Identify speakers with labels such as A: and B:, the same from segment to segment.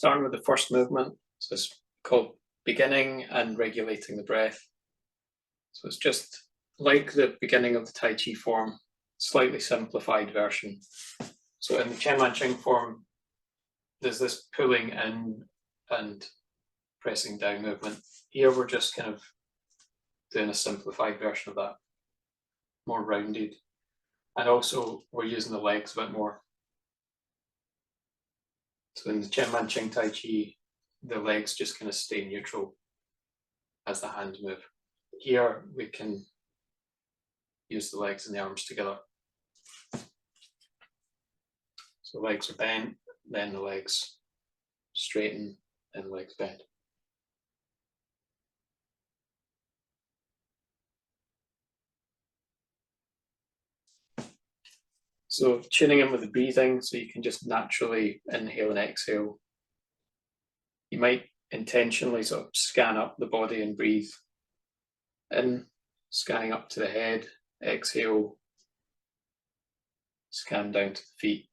A: starting with the first movement. So it's called beginning and regulating the breath. So it's just like the beginning of the Tai Chi form, slightly simplified version. So in the Chen Man Ching form, there's this pulling in and pressing down movement. Here we're just kind of doing a simplified version of that, more rounded. And also we're using the legs a bit more. So in the Chen Man Ching Tai Chi, the legs just kind of stay neutral as the hands move. Here we can use the legs and the arms together. So the legs are bent, then the legs straighten, and the legs bend. So tuning in with the breathing, so you can just naturally inhale and exhale. You might intentionally sort of scan up the body and breathe in, scanning up to the head, exhale, scan down to the feet.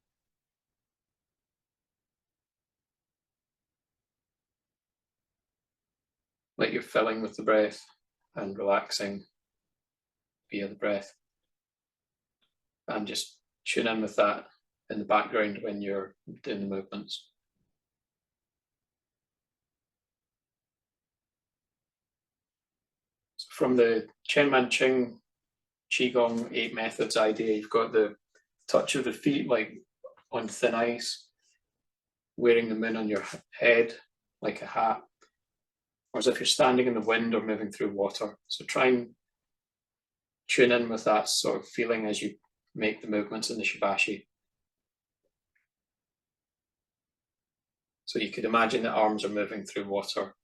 A: Like you're filling with the breath and relaxing via the breath. And just tune in with that in the background when you're doing the movements. So from the Chen Man Ching Qigong 8 methods idea, you've got the touch of the feet like on thin ice, wearing the moon on your head like a hat, or as if you're standing in the wind or moving through water. So try and tune in with that sort of feeling as you make the movements in the Shibashi. So you could imagine the arms are moving through water,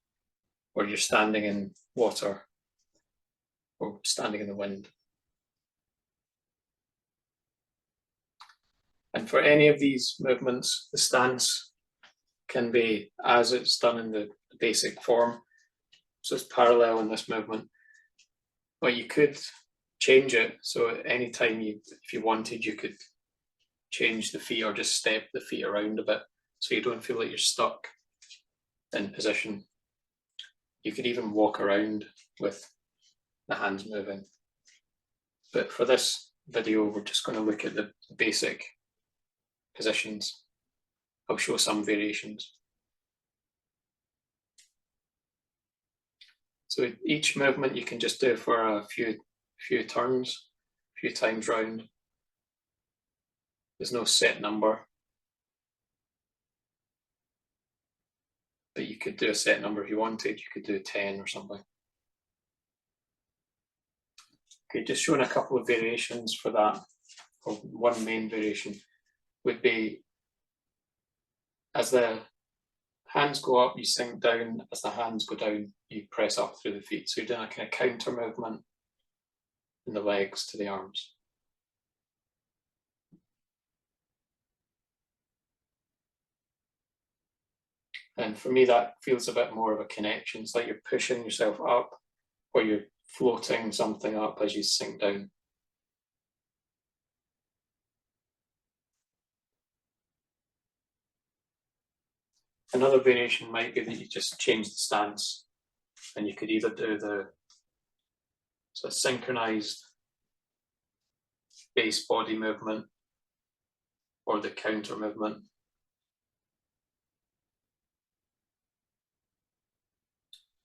A: or you're standing in water, or standing in the wind. And for any of these movements, the stance can be as it's done in the basic form. So it's parallel in this movement, but you could change it. So at any time if you wanted, you could change the feet or just step the feet around a bit so you don't feel like you're stuck in position. You could even walk around with the hands moving. But for this video, we're just going to look at the basic positions. I'll show some variations. So each movement you can just do for a few turns, a few times round. There's no set number, but you could do a set number if you wanted. You could do 10 or something. Okay, just showing a couple of variations for that. Or one main variation would be as the hands go up, you sink down. As the hands go down, you press up through the feet. So you're doing a kind of counter movement in the legs to the arms. And for me, that feels a bit more of a connection. It's like you're pushing yourself up, or you're floating something up as you sink down. Another variation might be that you just change the stance, and you could either do the sort of synchronized base body movement or the counter movement.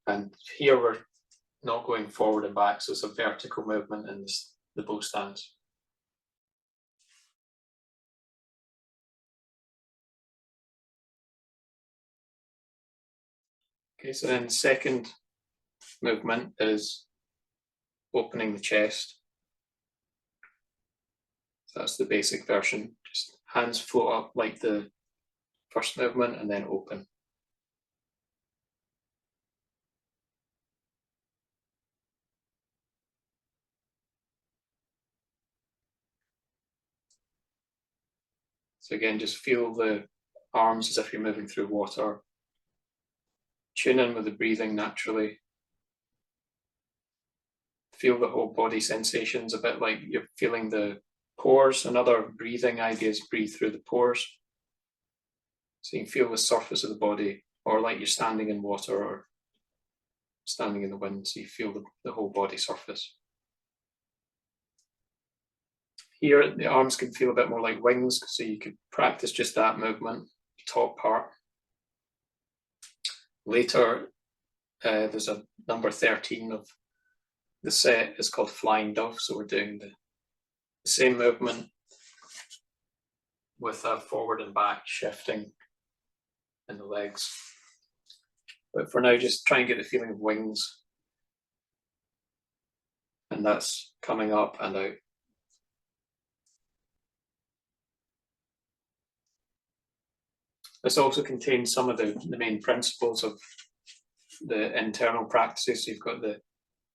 A: And here we're not going forward and back, so it's a vertical movement in the bow stance. Okay, so then the second movement is opening the chest. So that's the basic version. Just hands float up like the first movement and then open. So again, just feel the arms as if you're moving through water. Tune in with the breathing naturally. Feel the whole body sensations, a bit like you're feeling the pores. Another breathing idea is breathe through the pores. So you can feel the surface of the body, or like you're standing in water or standing in the wind, so you feel the whole body surface. Here, the arms can feel a bit more like wings, so you could practice just that movement, top part. Later, there's a number 13 of the set is called Flying Dove, so we're doing the same movement with a forward and back shifting in the legs. But for now, just try and get the feeling of wings. And that's coming up and out. This also contains some of the main principles of the internal practices. So you've got the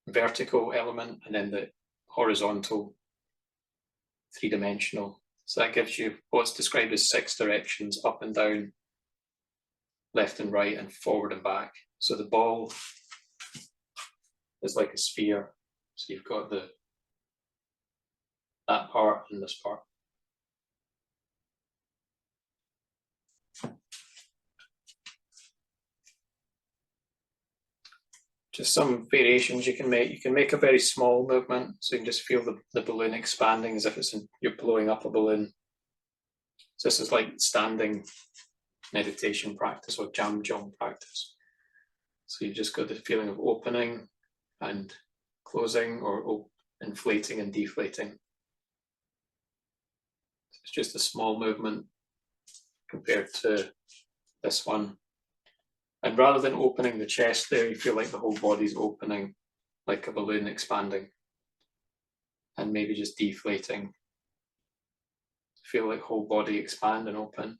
A: vertical element and then the horizontal, three-dimensional. So that gives you what's described as 6 directions: up and down, left and right, and forward and back. So the ball is like a sphere. So you've got that part and this part. Just some variations you can make. You can make a very small movement, so you can just feel the balloon expanding as if you're blowing up a balloon. So this is like standing meditation practice or Jamjong practice. So you just got the feeling of opening and closing, or inflating and deflating. It's just a small movement compared to this one. And rather than opening the chest there, you feel like the whole body's opening, like a balloon expanding, and maybe just deflating. Feel like whole body expand and open,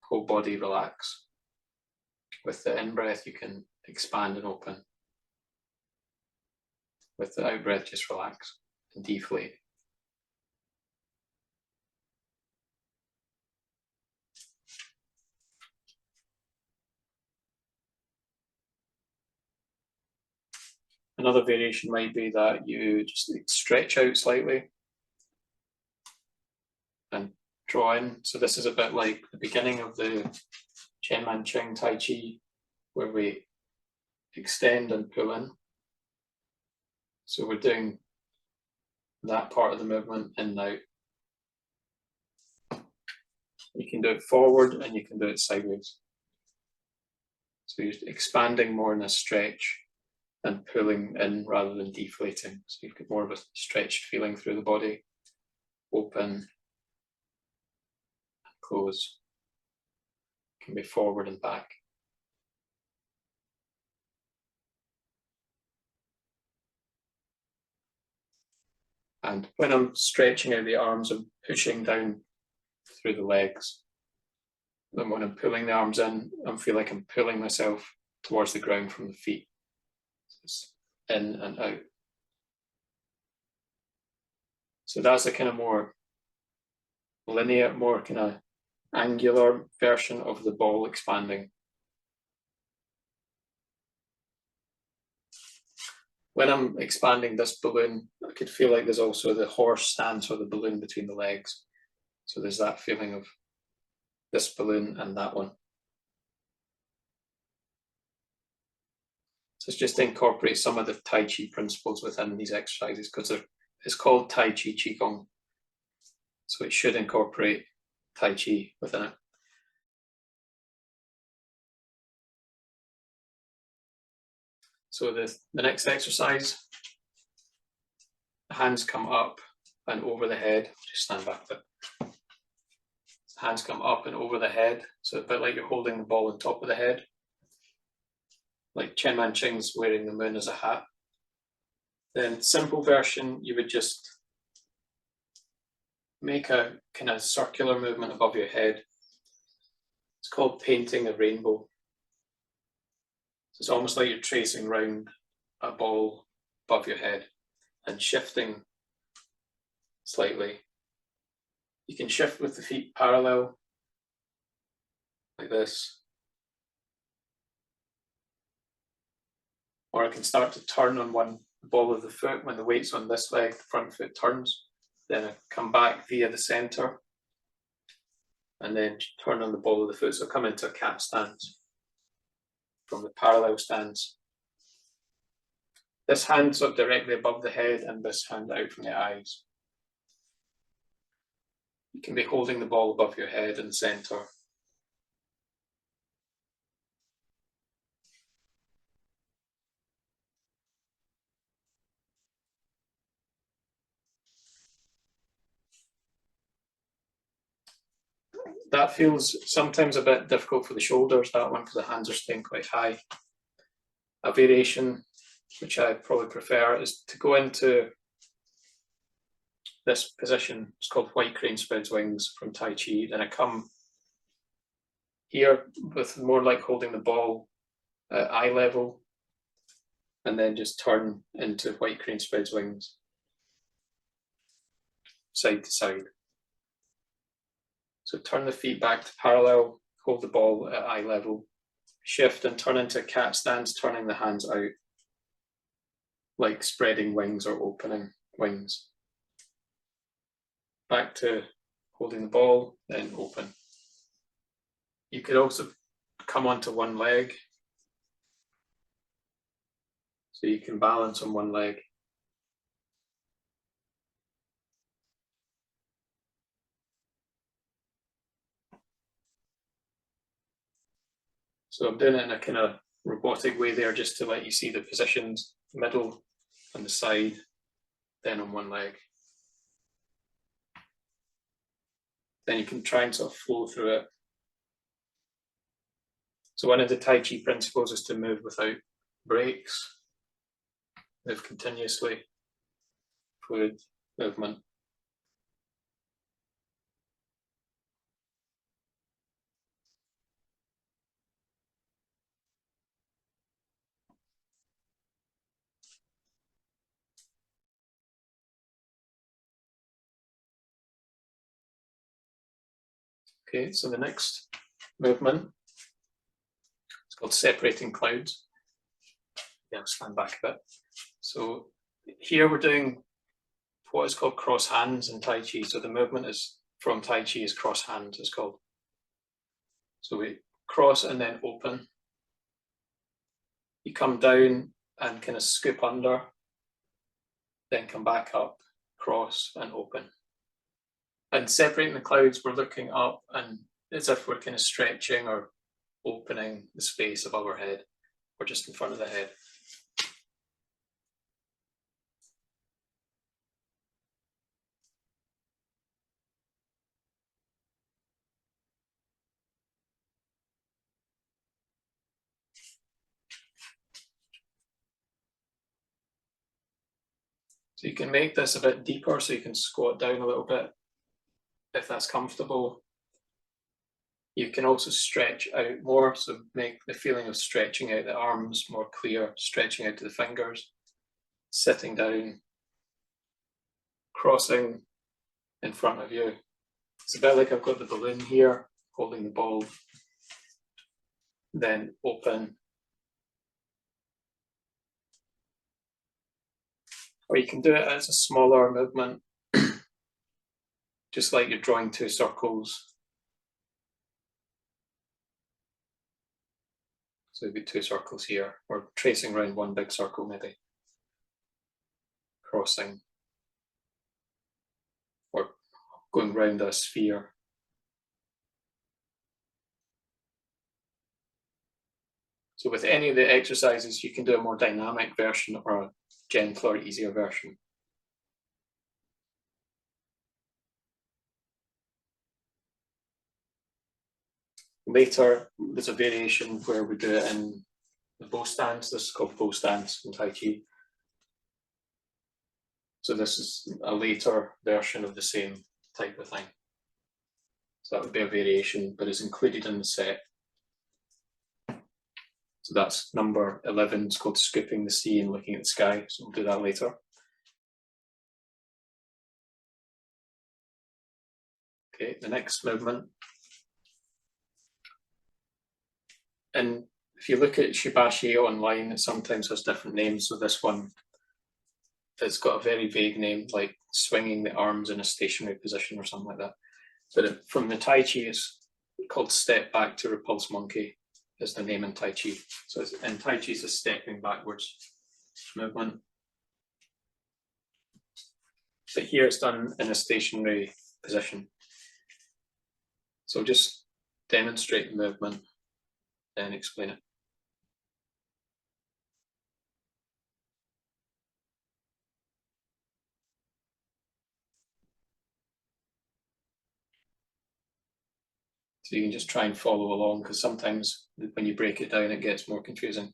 A: whole body relax. With the in-breath, you can expand and open. With the out-breath, just relax and deflate. Another variation might be that you just stretch out slightly and draw in. So this is a bit like the beginning of the Chen Man Ching Taiji, where we extend and pull in. So we're doing that part of the movement in and out. You can do it forward and you can do it sideways. So you're expanding more in a stretch and pulling in rather than deflating. So you've got more of a stretched feeling through the body. Open, close. Can be forward and back. And when I'm stretching out the arms, I'm pushing down through the legs. Then when I'm pulling the arms in, I feel like I'm pulling myself towards the ground from the feet. So it's in and out. So that's a kind of more linear, more kind of angular version of the ball expanding. When I'm expanding this balloon, I could feel like there's also the horse stance or the balloon between the legs. So there's that feeling of this balloon and that one. So it's just to incorporate some of the Tai Chi principles within these exercises, because it's called Tai Chi Qigong. So it should incorporate Tai Chi within it. So the next exercise, the hands come up and over the head. Just stand back a bit. The hands come up and over the head. So a bit like you're holding the ball on top of the head. Like Chen Man Ching's wearing the moon as a hat. Then simple version, you would just make a kind of circular movement above your head. It's called painting a rainbow. So it's almost like you're tracing around a ball above your head and shifting slightly. You can shift with the feet parallel, like this. Or I can start to turn on one ball of the foot. When the weight's on this leg, the front foot turns. Then I come back via the center. and then turn on the ball of the foot. So come into a cat stance from the parallel stance. This hand sort of directly above the head and this hand out from the eyes. You can be holding the ball above your head in the center. That feels sometimes a bit difficult for the shoulders, that one, because the hands are staying quite high. A variation, which I probably prefer, is to go into this position. It's called white crane spreads wings from Tai Chi. Then I come here with more like holding the ball at eye level, and then just turn into white crane spreads wings, side to side. So turn the feet back to parallel, hold the ball at eye level, shift and turn into a cat stance, turning the hands out, like spreading wings or opening wings. Back to holding the ball, then open. You could also come onto one leg, so you can balance on one leg. So I'm doing it in a kind of robotic way there, just to let you see the positions, middle and the side, then on one leg. Then you can try and sort of flow through it. So one of the Tai Chi principles is to move without breaks, move continuously, fluid movement. Okay, so the next movement is called separating clouds. Yeah, I'll stand back a bit. So here we're doing what is called cross hands in Tai Chi. So the movement is from Tai Chi is cross hands, it's called. So we cross and then open. You come down and kind of scoop under, then come back up, cross and open. And separating the clouds, we're looking up and as if we're kind of stretching or opening the space above our head or just in front of the head. So you can make this a bit deeper, so you can squat down a little bit if that's comfortable. You can also stretch out more, so make the feeling of stretching out the arms more clear, stretching out to the fingers, sitting down, crossing in front of you. It's a bit like I've got the balloon here, holding the ball, then open. Or you can do it as a smaller movement, just like you're drawing two circles. So we've got two circles here. We're tracing around one big circle maybe. Crossing. Or going round a sphere. So with any of the exercises, you can do a more dynamic version or a gentler, easier version. Later, there's a variation where we do it in the bow stance. This is called bow stance in Tai Chi. So this is a later version of the same type of thing. So that would be a variation, but it's included in the set. So that's number 11. It's called Scooping the Sea and Looking at the Sky. So we'll do that later. Okay, the next movement. And if you look at Shibashi online, it sometimes has different names. So this one, it's got a very vague name, like swinging the arms in a stationary position or something like that. But from the Taiji, it's called step back to repulse monkey, is the name in Taiji. So in Taiji, it's a stepping backwards movement. But here it's done in a stationary position. So just demonstrate the movement, then explain it. So you can just try and follow along, because sometimes when you break it down, it gets more confusing.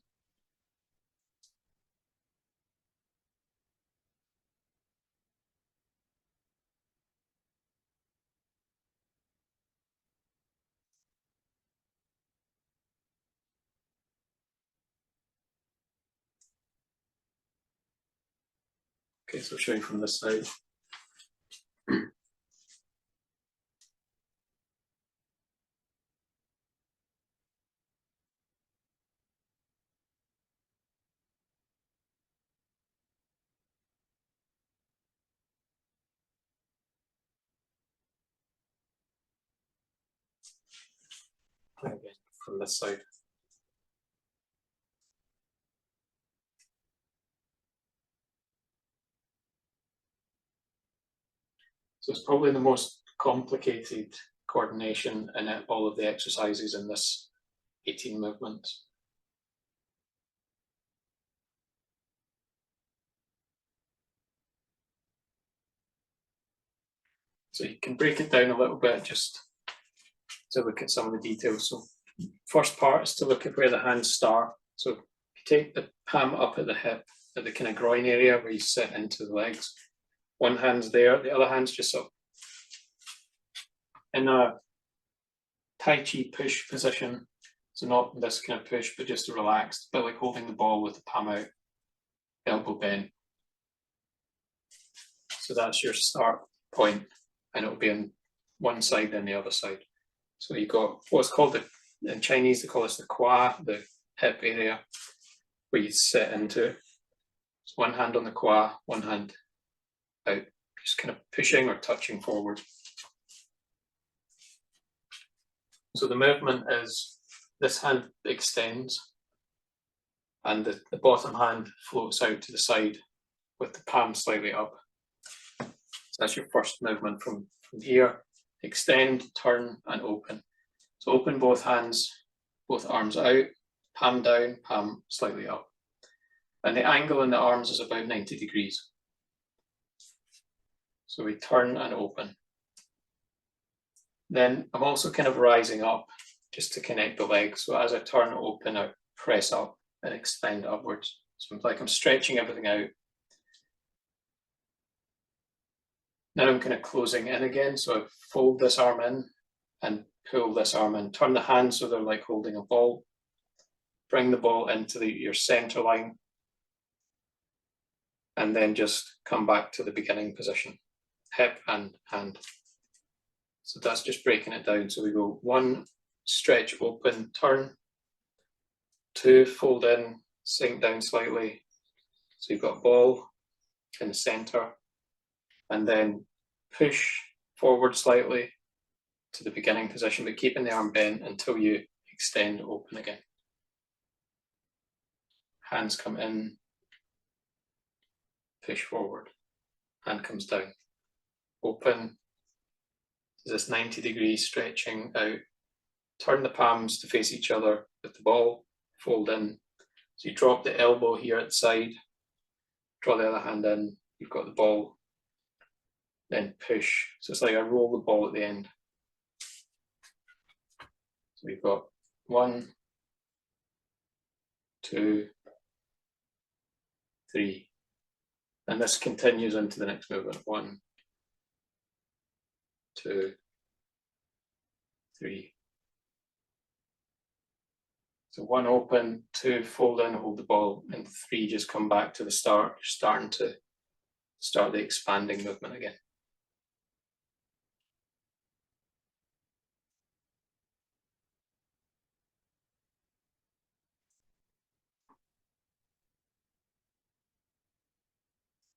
A: Okay, so I'll show you from this side. Again, from this side. So it's probably the most complicated coordination in all of the exercises in this 18 movements. So you can break it down a little bit just to look at some of the details. So first part is to look at where the hands start. So you take the palm up at the hip, at the kind of groin area where you sit into the legs. One hand's there, the other hand's just up. In a Tai Chi push position, so not this kind of push, but just a relaxed, but like holding the ball with the palm out, elbow bent. So that's your start point, and it'll be on one side and the other side. So you've got what's called in Chinese, they call this the qua, the hip area, where you sit into. So one hand on the qua, one hand out, just kind of pushing or touching forward. So the movement is this hand extends and the bottom hand floats out to the side with the palm slightly up. So that's your first movement from here. Extend, turn, and open. So open both hands, both arms out, palm down, palm slightly up. And the angle in the arms is about 90 degrees. So we turn and open. Then I'm also kind of rising up just to connect the legs. So as I turn, open, I press up and extend upwards. So it's like I'm stretching everything out. Now I'm kind of closing in again. So I fold this arm in and pull this arm in. Turn the hands so they're like holding a ball. Bring the ball into your center line. And then just come back to the beginning position. Hip and hand. So that's just breaking it down. So we go 1, stretch, open, turn. 2, fold in, sink down slightly. So you've got ball in the center. And then push forward slightly to the beginning position, but keeping the arm bent until you extend, open again. Hands come in, push forward. Hand comes down. Open. This 90-degree stretching out. Turn the palms to face each other with the ball. Fold in. So you drop the elbow here at the side. Draw the other hand in. You've got the ball. Then push. So it's like I roll the ball at the end. So we've got 1, 2, 3. And this continues into the next movement. 1, 2, 3. So 1 open, 2 fold in, hold the ball, and 3 just come back to the start. You're starting to start the expanding movement again.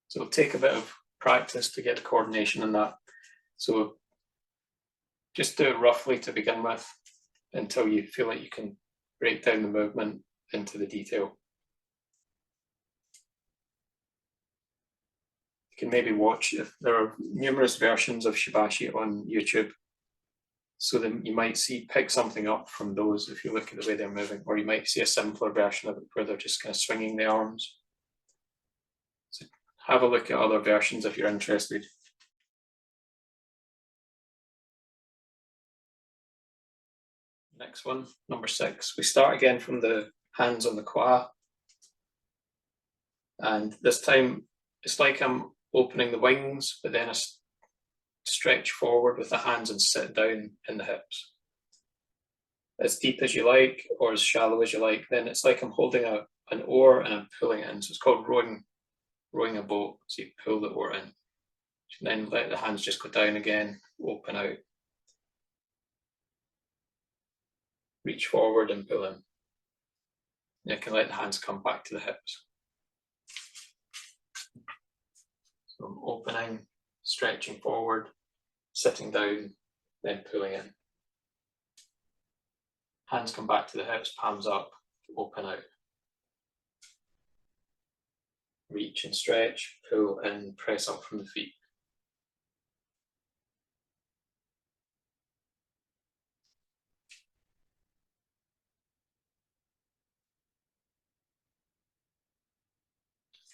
A: So it'll take a bit of practice to get the coordination in that. So Just do it roughly to begin with until you feel like you can break down the movement into the detail. You can maybe watch, if there are numerous versions of Shibashi on YouTube, so then you might pick something up from those if you look at the way they're moving, or you might see a simpler version of it where they're just kind of swinging the arms. So have a look at other versions if you're interested. Next one, number 6. We start again from the hands on the kwa. And this time, it's like I'm opening the wings, but then I stretch forward with the hands and sit down in the hips. As deep as you like, or as shallow as you like. Then it's like I'm holding an oar and I'm pulling it in. So it's called rowing a boat. So you pull the oar in. And then let the hands just go down again, open out. Reach forward and pull in. And you can let the hands come back to the hips. So I'm opening, stretching forward, sitting down, then pulling in. Hands come back to the hips, palms up, open out. Reach and stretch, pull in, press up from the feet.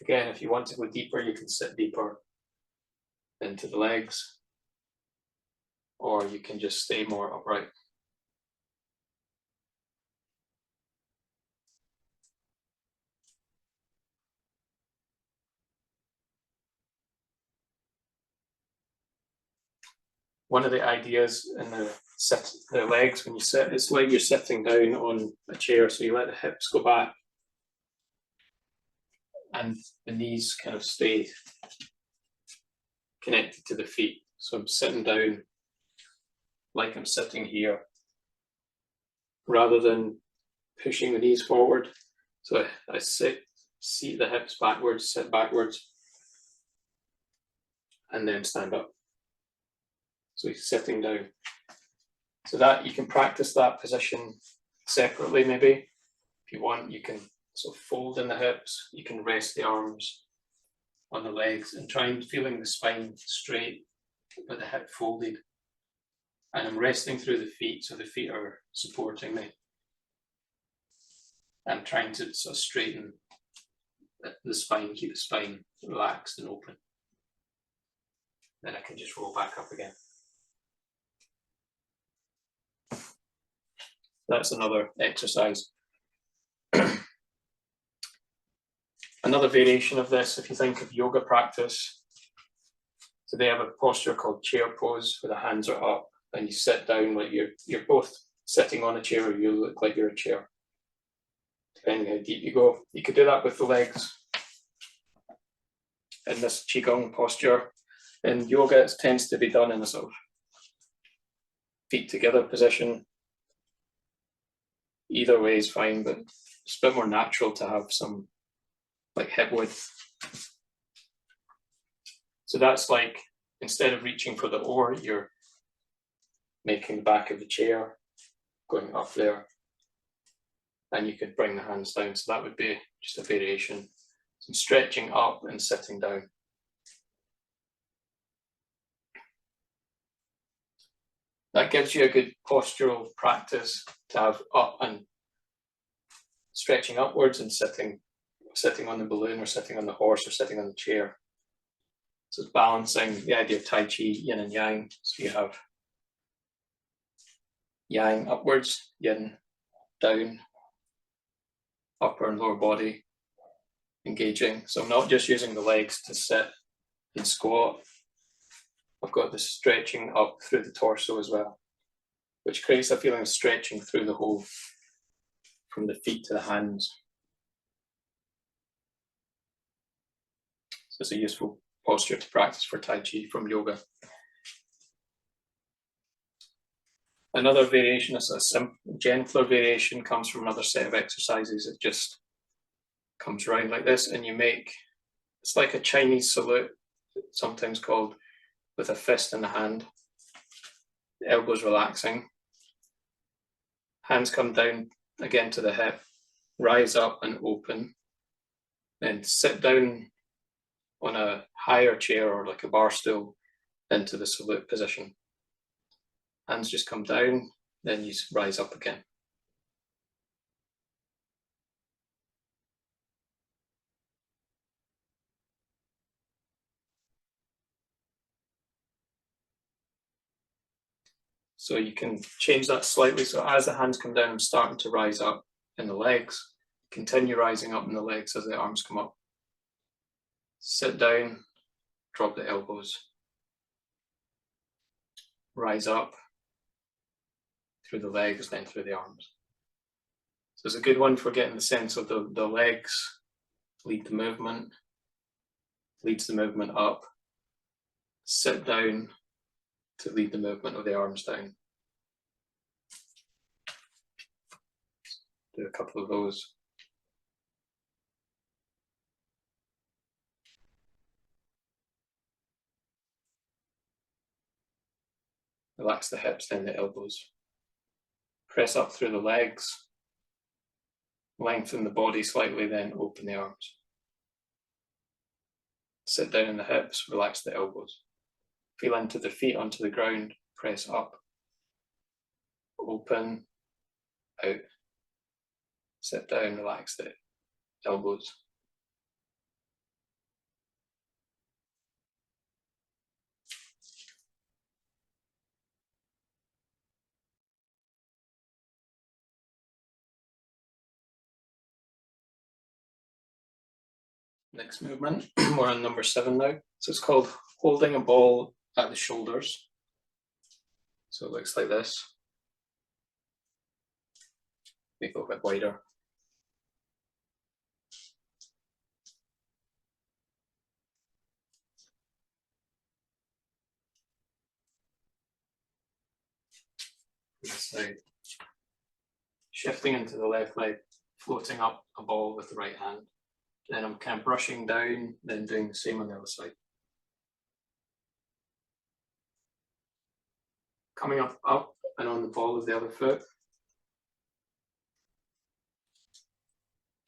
A: Again, if you want to go deeper, you can sit deeper into the legs, or you can just stay more upright. One of the ideas in the legs when you sit, it's like you're sitting down on a chair, so you let the hips go back and the knees kind of stay connected to the feet. So I'm sitting down like I'm sitting here, rather than pushing the knees forward. So I seat the hips backwards, sit backwards, and then stand up. So he's sitting down. So that you can practice that position separately maybe. If you want, you can sort of fold in the hips, you can rest the arms on the legs and try and feeling the spine straight, but the hip folded. And I'm resting through the feet, so the feet are supporting me. I'm trying to sort of straighten the spine, keep the spine relaxed and open. Then I can just roll back up again. That's another exercise. Another variation of this, if you think of yoga practice, so they have a posture called chair pose, where the hands are up and you sit down like you're both sitting on a chair, or you look like you're a chair, depending how deep you go. You could do that with the legs in this Qigong posture. In yoga, it tends to be done in a sort of feet together position. Either way is fine, but it's a bit more natural to have some like hip width. So that's like, instead of reaching for the oar, you're making the back of the chair going up there, and you could bring the hands down. So that would be just a variation. Some stretching up and sitting down. That gives you a good postural practice to have up and stretching upwards and sitting on the balloon, or sitting on the horse, or sitting on the chair. So it's balancing the idea of Taiji, yin and yang. So you have yang upwards, yin down, upper and lower body engaging. So I'm not just using the legs to sit and squat. I've got the stretching up through the torso as well, which creates a feeling of stretching through the whole, from the feet to the hands. So it's a useful posture to practice for Tai Chi from yoga. Another variation, a gentler variation, comes from another set of exercises. It just comes around like this, and you make, it's like a Chinese salute, sometimes called, with a fist in the hand. the elbows relaxing. Hands come down again to the hip, rise up and open. Then sit down on a higher chair or like a bar stool into the salute position. Hands just come down, then you rise up again. So you can change that slightly. So as the hands come down, I'm starting to rise up in the legs. Continue rising up in the legs as the arms come up. Sit down, drop the elbows. Rise up through the legs, then through the arms. So it's a good one for getting the sense of the legs lead the movement, leads the movement up. Sit down to lead the movement of the arms down. Do a couple of those. Relax the hips, then the elbows. Press up through the legs. Lengthen the body slightly, then open the arms. Sit down in the hips, relax the elbows. Feel into the feet onto the ground, press up. Open, out. Sit down, relax the elbows. Next movement, we're on number 7 now. So it's called holding a ball at the shoulders. So it looks like this. Make it a little bit wider. This side. Shifting into the left leg, floating up a ball with the right hand. Then I'm kind of brushing down, then doing the same on the other side. Coming up and on the ball of the other foot.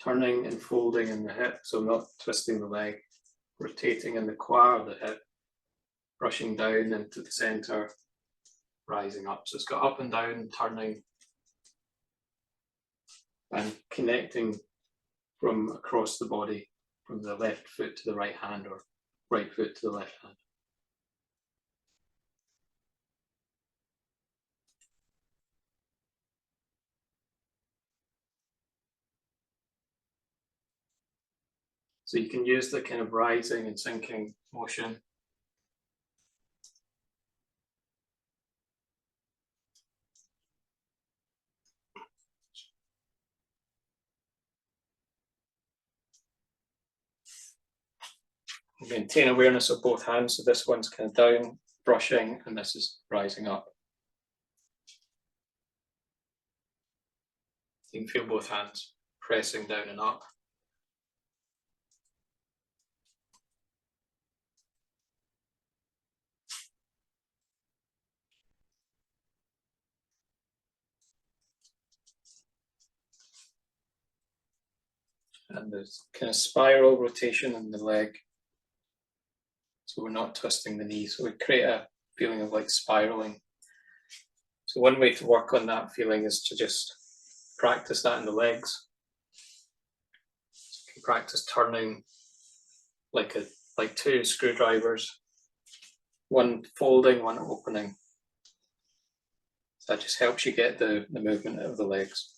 A: Turning and folding in the hip, so not twisting the leg. Rotating in the quad of the hip. Brushing down into the center. Rising up. So it's got up and down, turning. And connecting from across the body, from the left foot to the right hand or right foot to the left hand. So you can use the kind of rising and sinking motion. Maintain awareness of both hands. So this one's kind of down, brushing, and this is rising up. You can feel both hands pressing down and up. And there's kind of spiral rotation in the leg. So we're not twisting the knee. So we create a feeling of like spiraling. So one way to work on that feeling is to just practice that in the legs. So you can practice turning like two screwdrivers, one folding, one opening. So that just helps you get the movement out of the legs.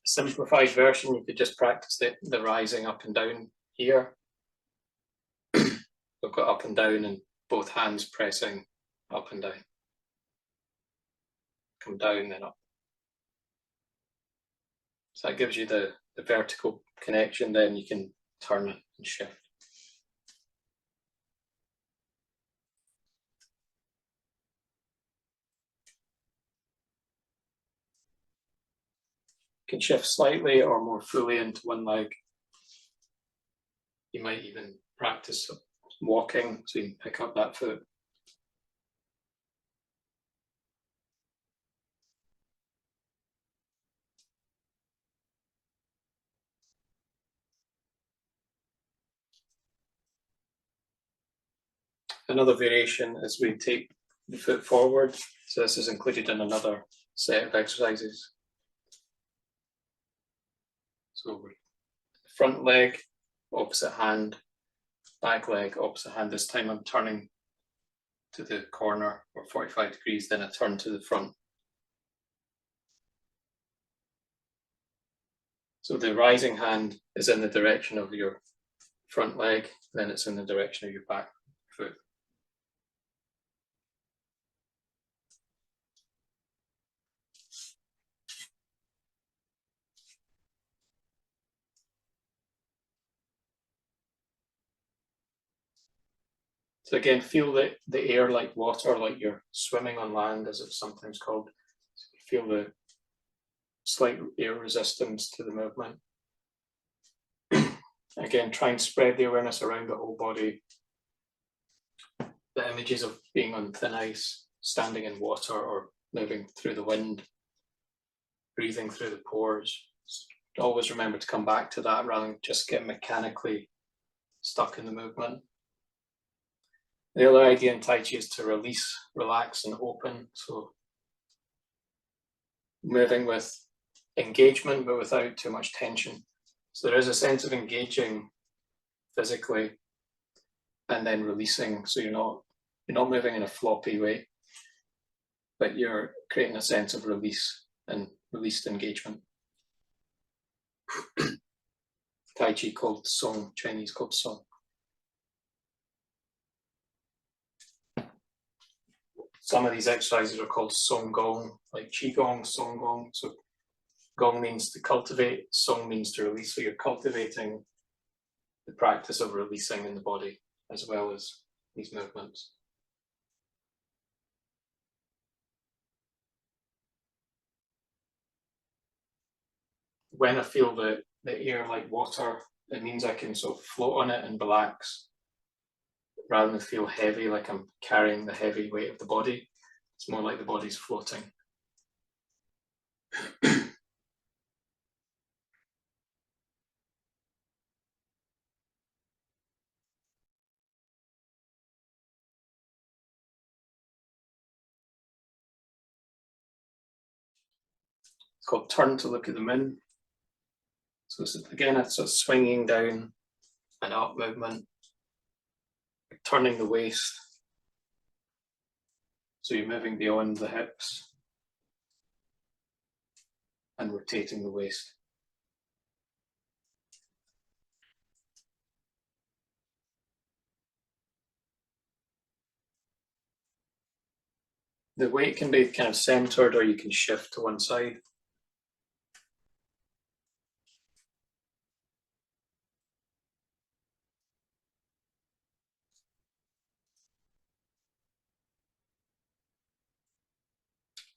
A: Simplified version, you could just practice the rising up and down here. We've got up and down and both hands pressing up and down. Come down, then up. So that gives you the vertical connection, then you can turn it and shift. You can shift slightly or more fully into one leg. You might even practice walking, so you can pick up that foot. Another variation is we take the foot forward. So this is included in another set of exercises. So front leg, opposite hand, back leg, opposite hand. This time I'm turning to the corner or 45 degrees, then I turn to the front. So the rising hand is in the direction of your front leg, then it's in the direction of your back foot. So again, feel the air like water, like you're swimming on land, as it's sometimes called. So you feel the slight air resistance to the movement. Again, try and spread the awareness around the whole body. The images of being on thin ice, standing in water, or moving through the wind, breathing through the pores. Always remember to come back to that rather than just get mechanically stuck in the movement. The other idea in Tai Chi is to release, relax, and open. So moving with engagement, but without too much tension. So there is a sense of engaging physically and then releasing. So you're not moving in a floppy way, but you're creating a sense of release and released engagement. Tai Chi called Song, Chinese called Song. Some of these exercises are called Song Gong, like Qigong, Song Gong. So Gong means to cultivate, Song means to release. So you're cultivating the practice of releasing in the body as well as these movements. When I feel the air like water, it means I can sort of float on it and relax rather than feel heavy, like I'm carrying the heavy weight of the body. It's more like the body's floating. It's called Turn to Look at the Moon. So it's, again, a sort of swinging down and up movement, turning the waist. So you're moving beyond the hips and rotating the waist. The weight can be kind of centered or you can shift to one side.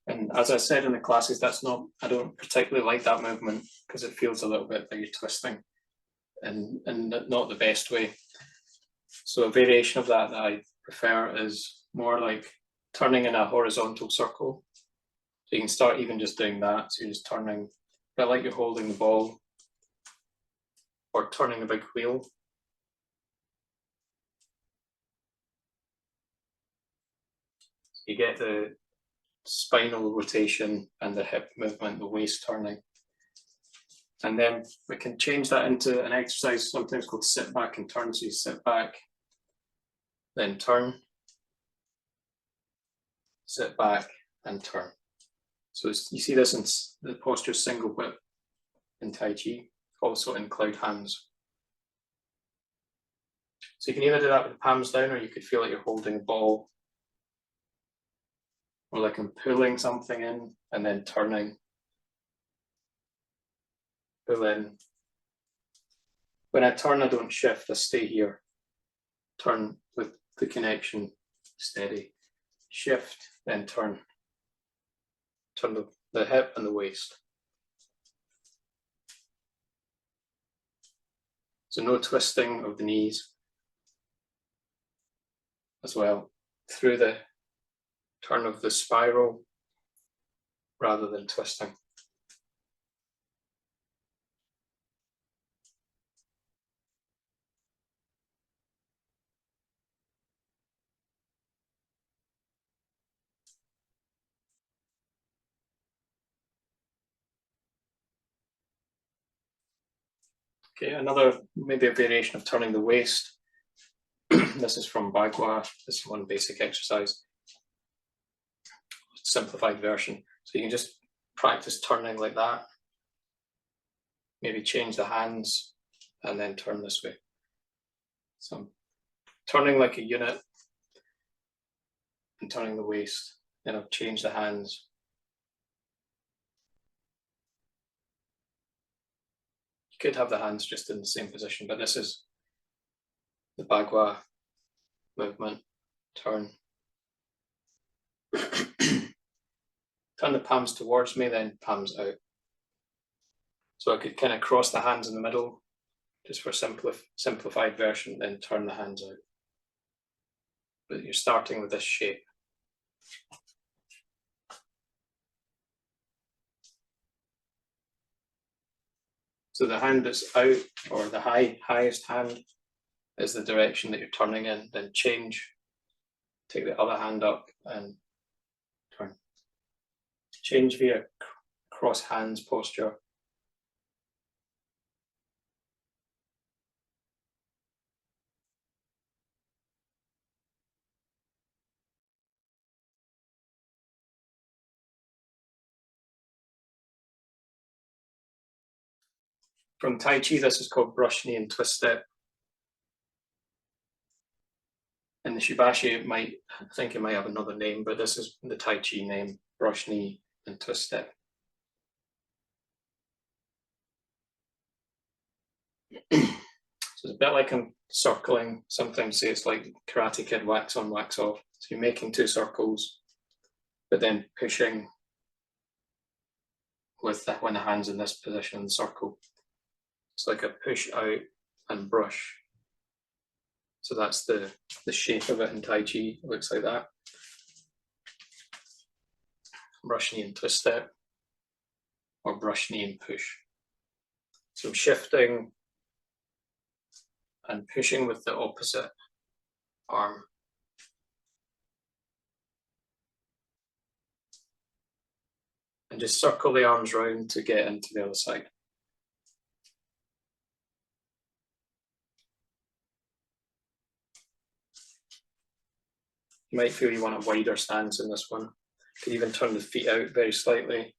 A: And as I said in the classes, I don't particularly like that movement because it feels a little bit like you're twisting and not the best way. So a variation of that I prefer is more like turning in a horizontal circle. So you can start even just doing that. So you're just turning, a bit like you're holding the ball or turning a big wheel. You get the spinal rotation and the hip movement, the waist turning. And then we can change that into an exercise sometimes called sit back and turn. So you sit back, then turn, sit back and turn. So you see this in the posture single whip in Tai Chi, also in cloud hands. So you can either do that with the palms down, or you could feel like you're holding a ball, or like I'm pulling something in and then turning. Pull in. When I turn, I don't shift, I stay here. Turn with the connection steady. Shift, then turn. Turn the hip and the waist. So no twisting of the knees as well, through the turn of the spiral rather than twisting. Okay, another, maybe a variation of turning the waist. This is from Bagua, this is one basic exercise, simplified version. So you can just practice turning like that, maybe change the hands and then turn this way. So I'm turning like a unit and turning the waist, then I'll change the hands. You could have the hands just in the same position, but this is the Bagua movement, turn. Turn the palms towards me, then palms out. So I could kind of cross the hands in the middle, just for simplified version, then turn the hands out. But you're starting with this shape. So the hand that's out, or the highest hand, is the direction that you're turning in, then change, take the other hand up and turn. Change via cross hands posture. From Taiji, this is called brush knee and twist step. In the Shibashi, I think it might have another name, but this is the Taiji name, brush knee and twist step. So it's a bit like I'm circling. Sometimes say it's like Karate Kid, wax on, wax off. So you're making two circles, but then pushing with that when the hand's in this position in the circle. It's like a push out and brush. So that's the shape of it in Tai Chi. It looks like that. Brush knee and twist step, or brush knee and push. So I'm shifting and pushing with the opposite arm. And just circle the arms round to get into the other side. You might feel you want a wider stance in this one. You can even turn the feet out very slightly.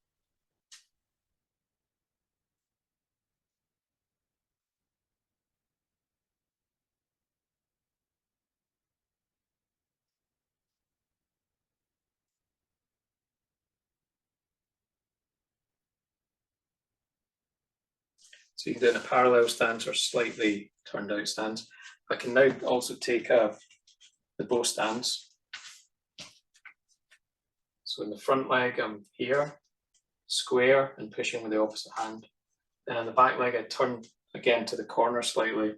A: So you can do it in a parallel stance or slightly turned out stance. I can now also take the bow stance. So in the front leg, I'm here, square and pushing with the opposite hand. Then on the back leg, I turn again to the corner slightly.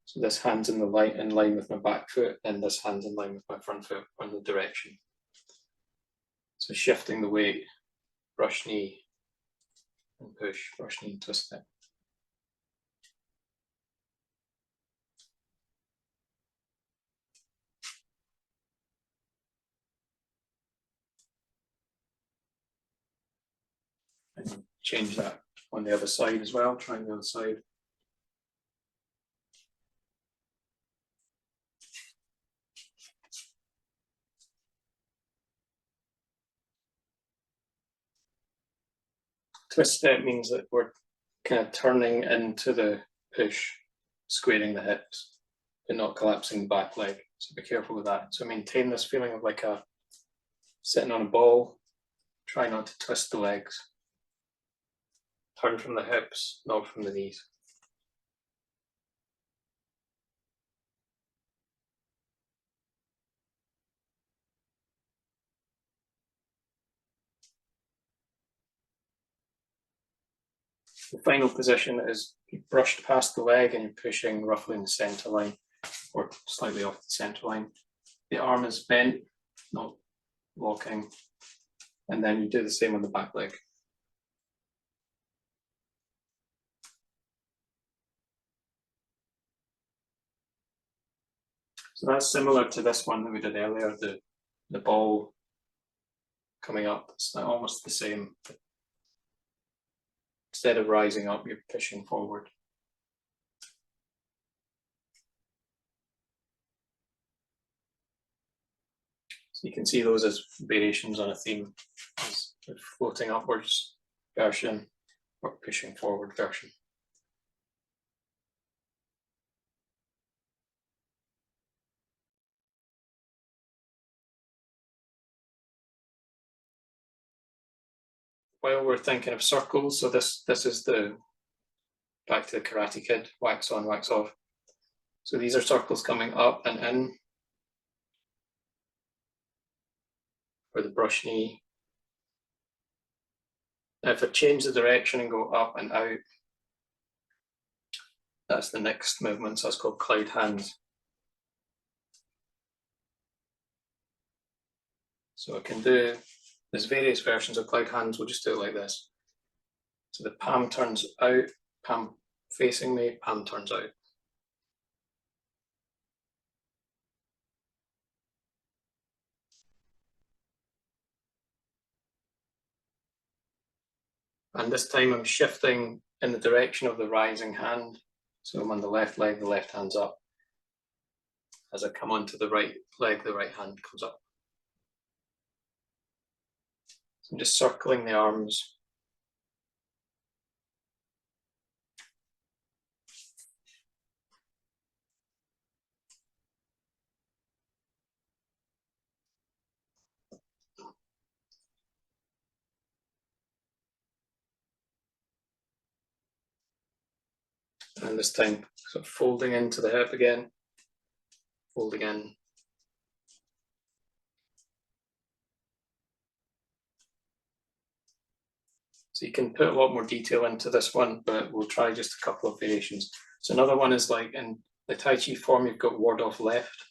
A: So this hand's in line with my back foot, and this hand's in line with my front foot on the direction. So shifting the weight, brush knee and push, brush knee and twist it. And change that on the other side as well, trying the other side. Twist step means that we're kind of turning into the push, squaring the hips, but not collapsing the back leg. So be careful with that. So maintain this feeling of like a sitting on a ball. Try not to twist the legs. Turn from the hips, not from the knees. The final position is you brushed past the leg and you're pushing roughly in the center line or slightly off the center line. The arm is bent, not locking, and then you do the same on the back leg. So that's similar to this one that we did earlier, the ball coming up. It's almost the same. Instead of rising up, you're pushing forward. So you can see those as variations on a theme, as floating upwards version or pushing forward version. While we're thinking of circles, so this is the back to the Karate Kid, wax on, wax off. So these are circles coming up and in for the brush knee. Now if I change the direction and go up and out, that's the next movement, so that's called cloud hands. So I can do, there's various versions of cloud hands, we'll just do it like this. So the palm turns out, palm facing me, palm turns out. And this time I'm shifting in the direction of the rising hand. So I'm on the left leg, the left hand's up. As I come onto the right leg, the right hand comes up. So I'm just circling the arms. And this time, sort of folding into the hip again, folding in. So you can put a lot more detail into this one, but we'll try just a couple of variations. So another one is like in the Tai Chi form, you've got ward off left,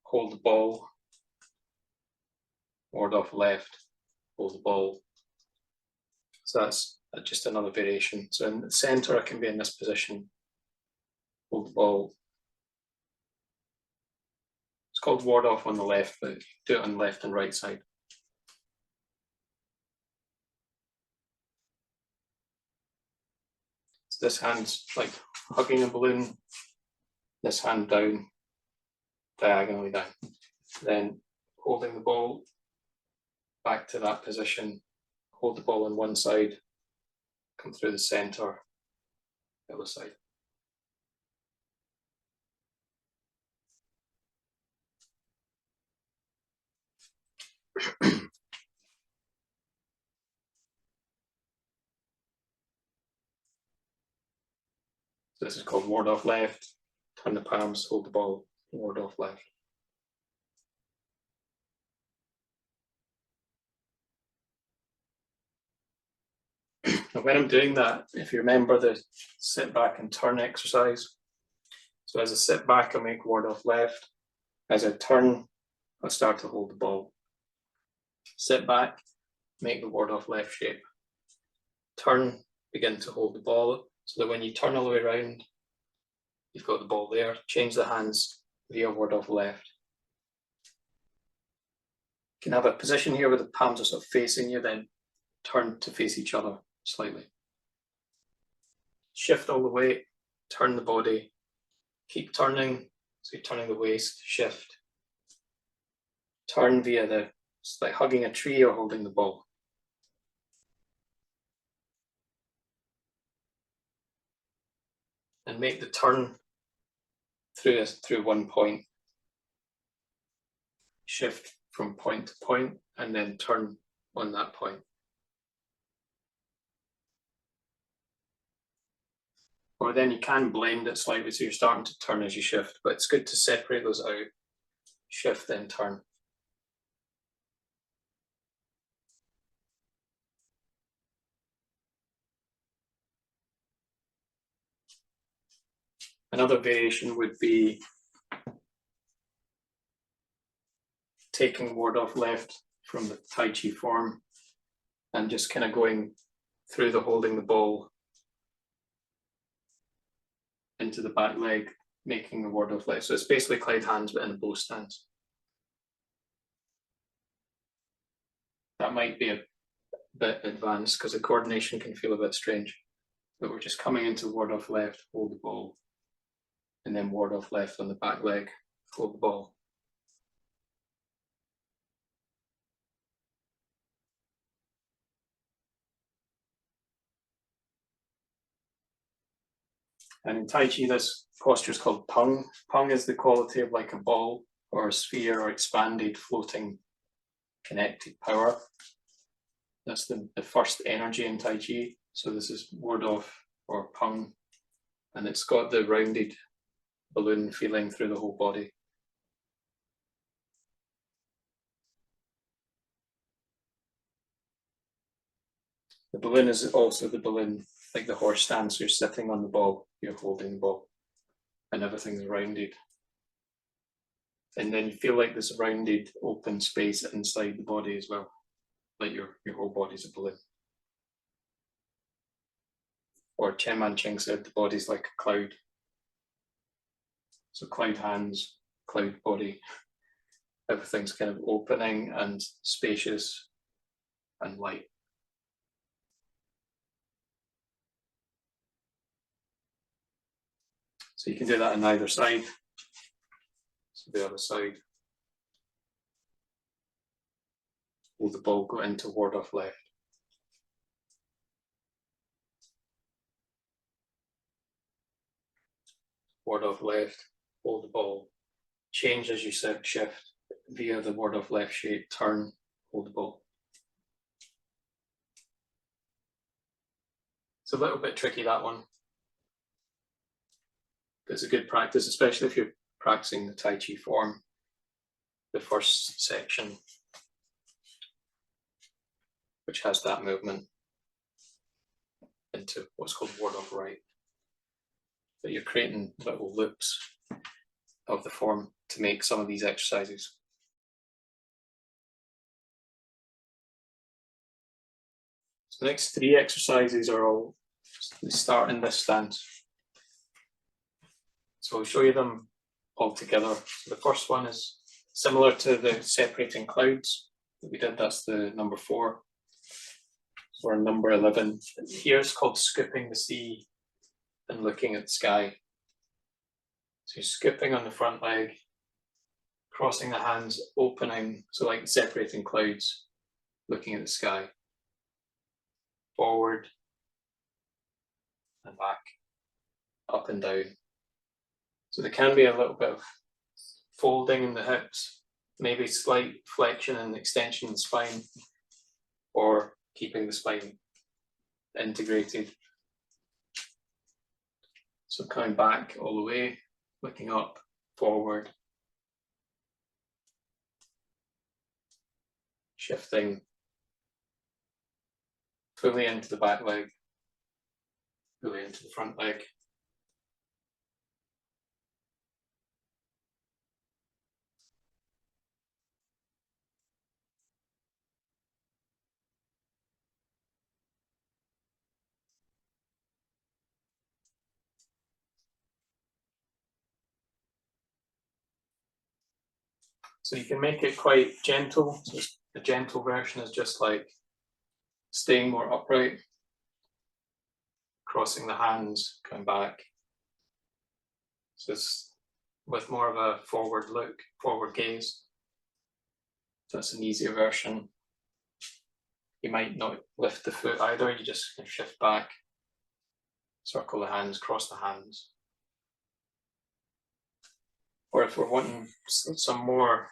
A: hold the ball, ward off left, hold the ball. So that's just another variation. So in the center, I can be in this position, hold the ball. It's called ward off on the left, but you do it on the left and right side. So this hand's like hugging a balloon, this hand down, diagonally down. Then holding the ball back to that position, hold the ball on one side, come through the center, the other side. So this is called ward off left, turn the palms, hold the ball, ward off left. And when I'm doing that, if you remember the sit back and turn exercise, so as I sit back, I make ward off left. As I turn, I start to hold the ball. Sit back, make the ward off left shape. Turn, begin to hold the ball, so that when you turn all the way around, you've got the ball there. Change the hands via ward off left. You can have a position here where the palms are sort of facing you, then turn to face each other slightly. Shift all the way, turn the body, keep turning, so you're turning the waist, shift. Turn via it's like hugging a tree or holding the ball. And make the turn through one point. Shift from point to point and then turn on that point. Or then you can blend it slightly, so you're starting to turn as you shift, but it's good to separate those out. Shift, then turn. Another variation would be taking ward off left from the Taiji form and just kind of going through the holding the ball into the back leg, making the ward off left. So it's basically cloud hands but in a bow stance. That might be a bit advanced because the coordination can feel a bit strange, but we're just coming into ward off left, hold the ball, and then ward off left on the back leg, hold the ball. And in Tai Chi, this posture is called Pung. Pung is the quality of like a ball or a sphere or expanded, floating, connected power. That's the first energy in Tai Chi. So this is ward off or Pung. And it's got the rounded balloon feeling through the whole body. The balloon is also the balloon, like the horse stance, you're sitting on the ball, you're holding the ball, and everything's rounded. And then you feel like this rounded open space inside the body as well, like your whole body's a balloon. Or Chen Manching said the body's like a cloud. So cloud hands, cloud body, everything's kind of opening and spacious and light. So you can do that on either side. So the other side. Hold the ball, go into ward off left. Ward off left, hold the ball. Change as you shift via the ward off left shape, turn, hold the ball. It's a little bit tricky, that one. It's a good practice, especially if you're practicing the Tai Chi form, the first section, which has that movement into what's called ward off right. But you're creating little loops of the form to make some of these exercises. So the next three exercises are all, they start in this stance. So I'll show you them all together. So the first one is similar to the separating clouds that we did, that's the number 4. So we're number 11. Here it's called scooping the sea and looking at the sky. So you're scooping on the front leg, crossing the hands, opening, so like separating clouds, looking at the sky. Forward and back, up and down. So there can be a little bit of folding in the hips, maybe slight flexion and extension in the spine, or keeping the spine integrated. So coming back all the way, looking up, forward, shifting fully into the back leg, fully into the front leg. So you can make it quite gentle. So the gentle version is just like staying more upright, crossing the hands, coming back. So it's with more of a forward look, forward gaze. So that's an easier version. You might not lift the foot either, you just shift back, circle the hands, cross the hands. Or if we're wanting some more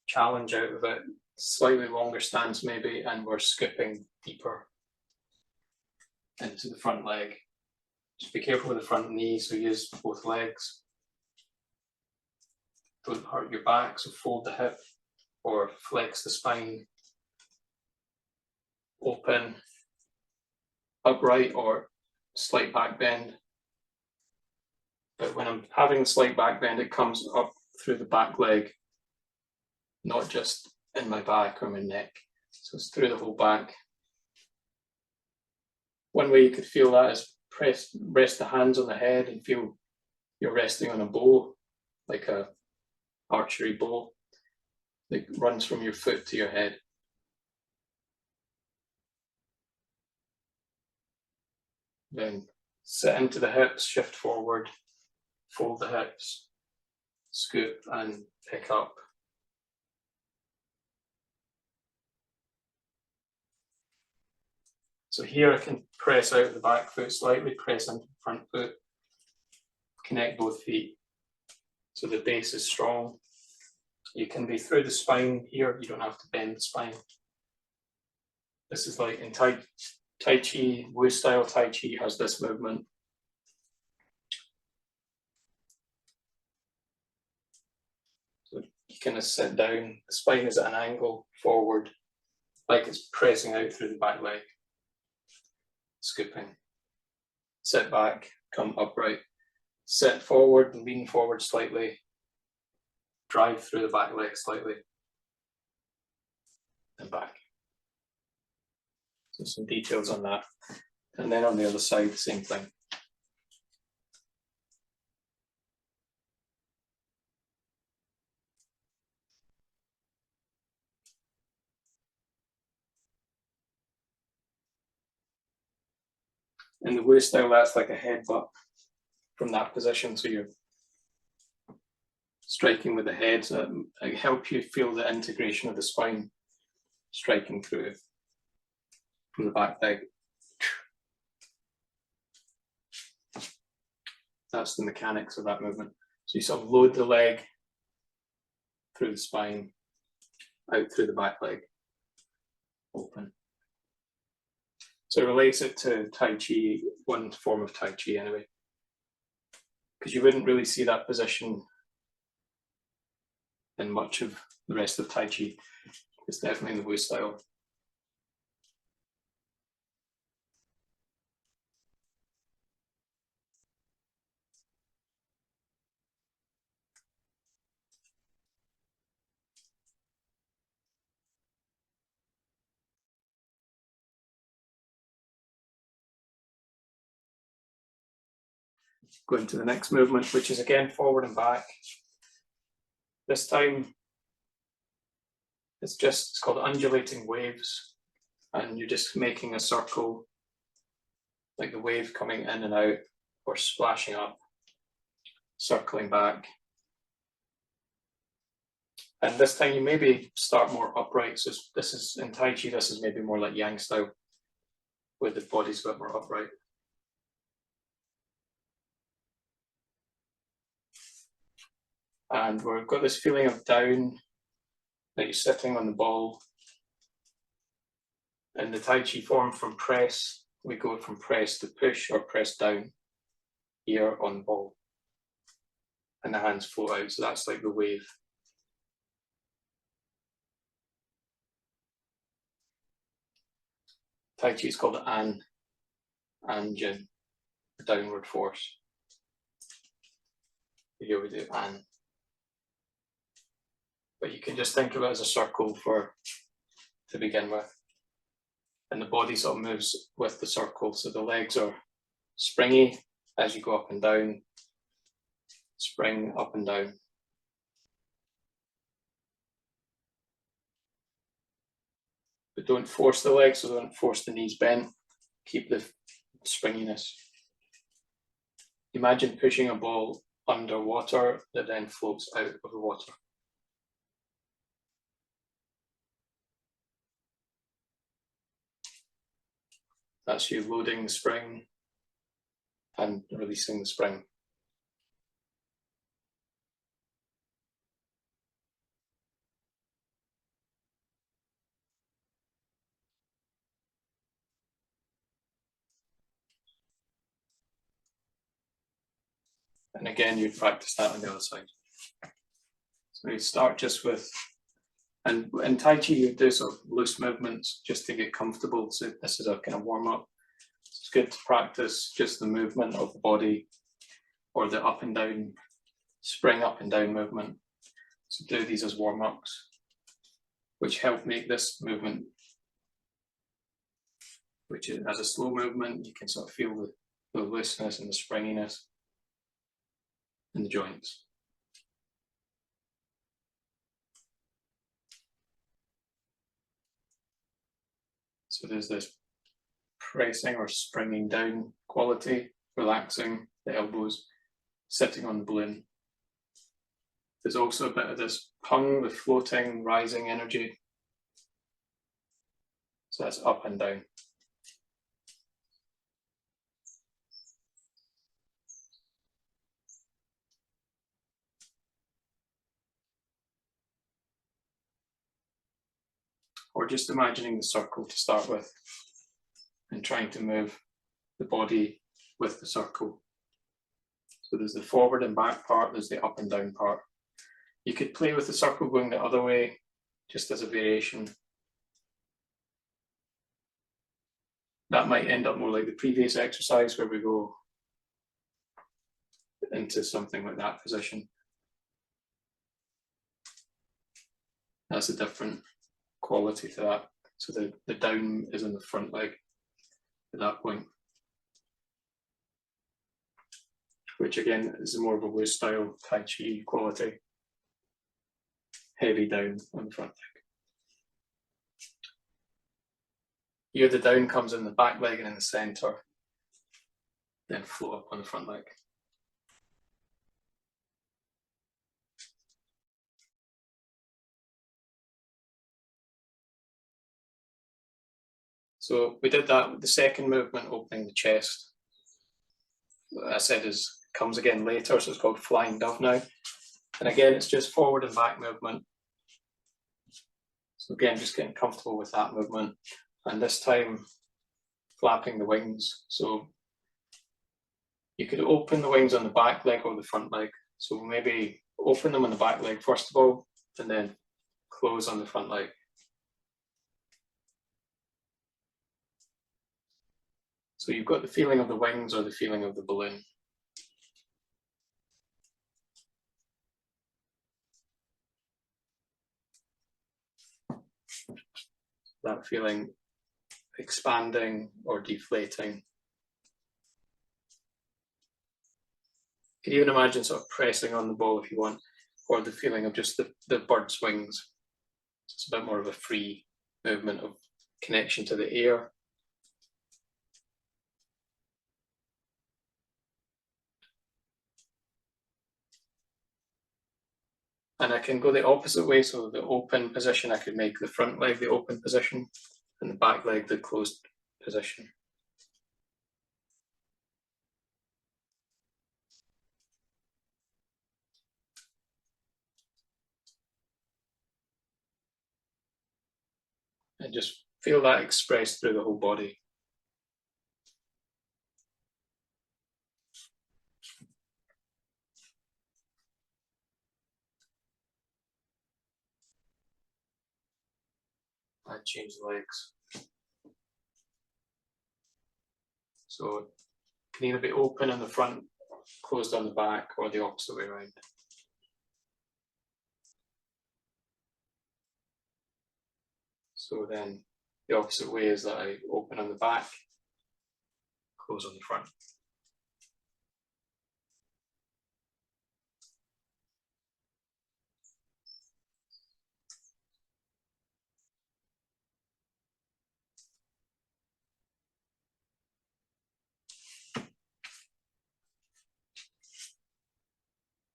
A: challenge out of it, slightly longer stance maybe, and we're scooping deeper into the front leg. Just be careful with the front knee, so use both legs. Don't hurt your back, so fold the hip or flex the spine. Open, upright or slight back bend. But when I'm having a slight back bend, it comes up through the back leg, not just in my back or my neck. So it's through the whole back. One way you could feel that is rest the hands on the head and feel you're resting on a bow, like a archery bow that runs from your foot to your head. Then sit into the hips, shift forward, fold the hips, scoop and pick up. So here I can press out the back foot slightly, press into the front foot, connect both feet so the base is strong. You can be through the spine here, you don't have to bend the spine. This is like in Tai Chi, Wu style Tai Chi has this movement. So you kind of sit down, the spine is at an angle forward, like it's pressing out through the back leg. Scooping. Sit back, come upright. Sit forward, lean forward slightly. Drive through the back leg slightly. And back. So some details on that. And then on the other side, the same thing. In the Wu style, that's like a headbutt from that position. So you're striking with the head. So it helps you feel the integration of the spine striking through from the back leg. That's the mechanics of that movement. So you sort of load the leg through the spine, out through the back leg, open. So it relates it to Tai Chi, one form of Tai Chi anyway. Because you wouldn't really see that position in much of the rest of Tai Chi. It's definitely in the Wu style. Going to the next movement, which is again forward and back. This time, it's called undulating waves, and you're just making a circle, like the wave coming in and out, or splashing up, circling back. And this time you maybe start more upright. So this is in Tai Chi, this is maybe more like Yang style, where the body's a bit more upright. And we've got this feeling of down, that you're sitting on the ball. In the Tai Chi form, from press, we go from press to push or press down here on the ball. And the hands float out, so that's like the wave. Tai Chi is called An-Jin, downward force. Here we do An. But you can just think of it as a circle to begin with. And the body sort of moves with the circle. So the legs are springy as you go up and down, spring up and down. But don't force the legs, so don't force the knees bent. Keep the springiness. Imagine pushing a ball underwater that then floats out of the water. That's you loading the spring and releasing the spring. And again, you'd practice that on the other side. So you start just with, and in Tai Chi, you do sort of loose movements just to get comfortable. So this is a kind of warm up. It's good to practice just the movement of the body or the up and down, spring up and down movement. So do these as warm-ups, which help make this movement, which is, as a slow movement, you can sort of feel the looseness and the springiness in the joints. So there's this pressing or springing down quality, relaxing the elbows, sitting on the balloon. There's also a bit of this pung, the floating, rising energy. So that's up and down. Or just imagining the circle to start with and trying to move the body with the circle. So there's the forward and back part, there's the up and down part. You could play with the circle going the other way, just as a variation. That might end up more like the previous exercise where we go into something like that position. That's a different quality to that. So the down is in the front leg at that point, which again is more of a loose style Taiji quality. Heavy down on the front leg. Here the down comes in the back leg and in the center, then float up on the front leg. So we did that with the second movement, opening the chest. What I said comes again later, so it's called Flying Dove now. And again, it's just forward and back movement. So again, just getting comfortable with that movement. And this time, flapping the wings. So you could open the wings on the back leg or the front leg. So maybe open them on the back leg first of all, and then close on the front leg. So you've got the feeling of the wings or the feeling of the balloon. That feeling expanding or deflating. You can even imagine sort of pressing on the ball if you want, or the feeling of just the bird's wings. It's a bit more of a free movement of connection to the air. And I can go the opposite way, so the open position, I could make the front leg the open position and the back leg the closed position. And just feel that expressed through the whole body. I change the legs. So it can either be open in the front, closed on the back, or the opposite way around. So then the opposite way is that I open on the back, close on the front.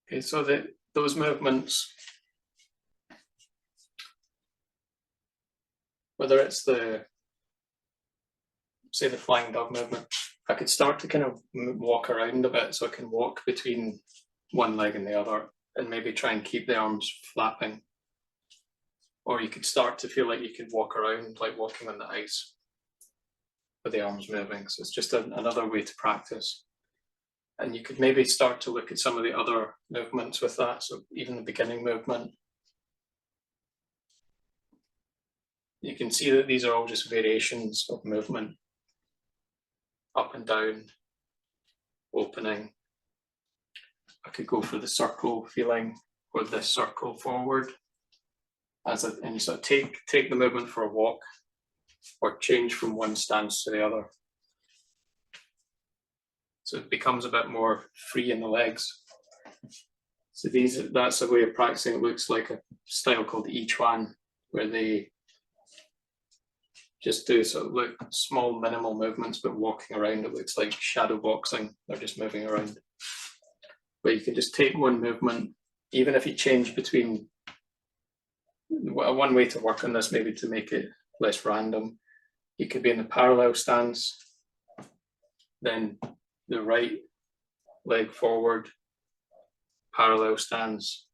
A: Okay, so those movements, whether it's say the flying dove movement, I could start to kind of walk around a bit, so I can walk between one leg and the other and maybe try and keep the arms flapping. Or you could start to feel like you could walk around like walking on the ice with the arms moving. So it's just another way to practice. And you could maybe start to look at some of the other movements with that. So even the beginning movement. You can see that these are all just variations of movement. Up and down, opening, I could go for the circle feeling or this circle forward. And you sort of take the movement for a walk or change from one stance to the other. So it becomes a bit more free in the legs. So that's a way of practicing. It looks like a style called Yichuan, where they just do sort of small minimal movements, but walking around. It looks like shadow boxing. They're just moving around. But you can just take one movement, even if you change between. One way to work on this, maybe to make it less random, you could be in the parallel stance, then the right leg forward, parallel stance,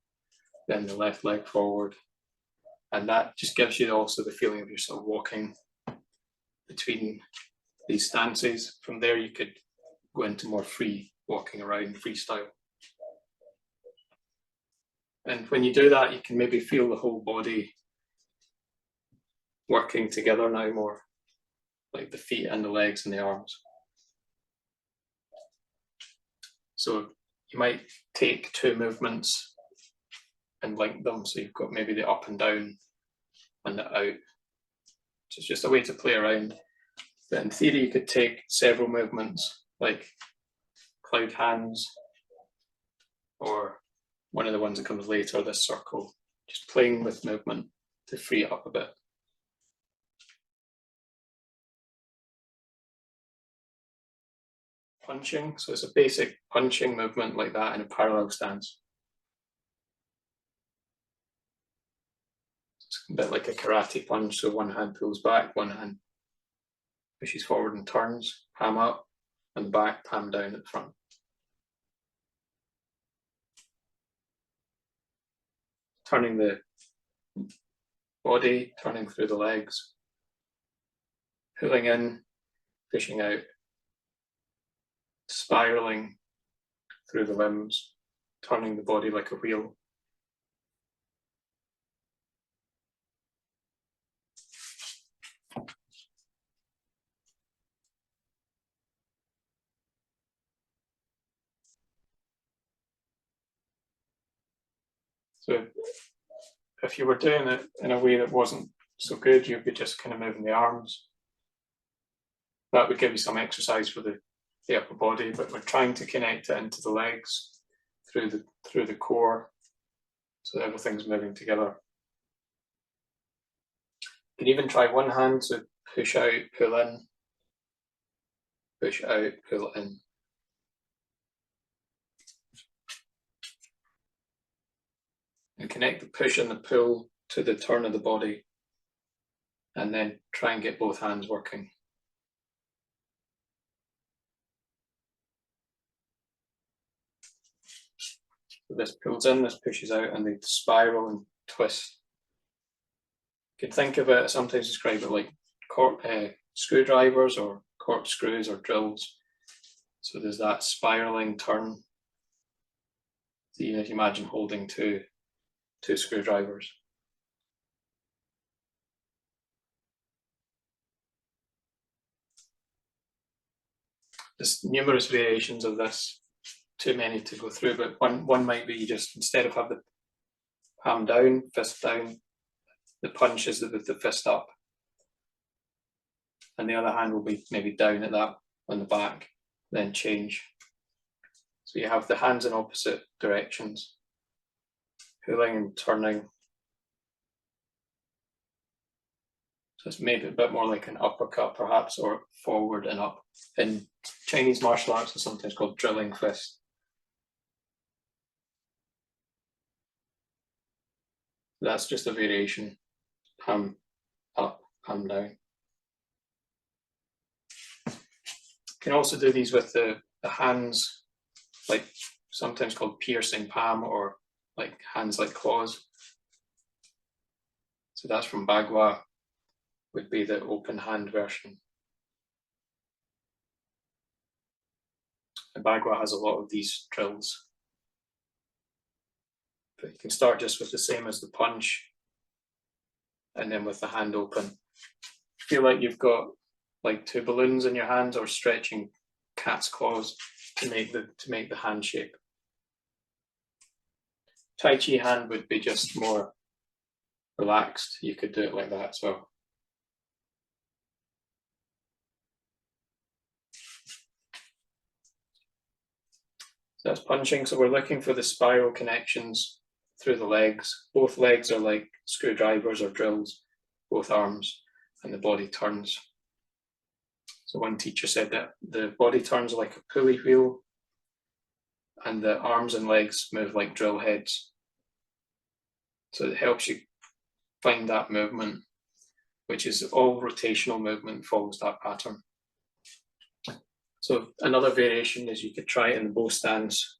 A: then the left leg forward. And that just gives you also the feeling of yourself walking between these stances. From there, you could go into more free walking around, freestyle. And when you do that, you can maybe feel the whole body working together now more, like the feet and the legs and the arms. So you might take two movements and link them. So you've got maybe the up and down and the out. So it's just a way to play around. But in theory, you could take several movements, like cloud hands, or one of the ones that comes later, this circle, just playing with movement to free it up a bit. Punching, so it's a basic punching movement like that in a parallel stance. It's a bit like a karate punch, so one hand pulls back, one hand pushes forward and turns, palm up, and back, palm down at the front. Turning the body, turning through the legs, pulling in, pushing out, spiraling through the limbs, turning the body like a wheel. So if you were doing it in a way that wasn't so good, you'd be just kind of moving the arms. That would give you some exercise for the upper body, but we're trying to connect it into the legs through the core, so that everything's moving together. You can even try one hand to push out, pull in, push out, pull in. And connect the push and the pull to the turn of the body, and then try and get both hands working. So this pulls in, this pushes out, and they spiral and twist. You can think of it, sometimes describe it like screwdrivers or corkscrews or drills. So there's that spiraling turn. So you imagine holding two screwdrivers. There's numerous variations of this, too many to go through, but one might be just, instead of have the palm down, fist down, the punch is with the fist up. And the other hand will be maybe down at that on the back, then change. So you have the hands in opposite directions, pulling and turning. So it's maybe a bit more like an uppercut perhaps, or forward and up. In Chinese martial arts, it's sometimes called drilling fist. That's just a variation. Palm up, palm down. You can also do these with the hands, like sometimes called piercing palm, or like hands like claws. So that's from Bagua, would be the open hand version. And Bagua has a lot of these drills. But you can start just with the same as the punch, and then with the hand open. Feel like you've got like two balloons in your hands, or stretching cat's claws to make the hand shape. Taiji hand would be just more relaxed. You could do it like that as well. So that's punching. So we're looking for the spiral connections through the legs. Both legs are like screwdrivers or drills, both arms, and the body turns. So one teacher said that the body turns like a pulley wheel and the arms and legs move like drill heads. So it helps you find that movement, which is all rotational movement, follows that pattern. So another variation is you could try it in the bow stance,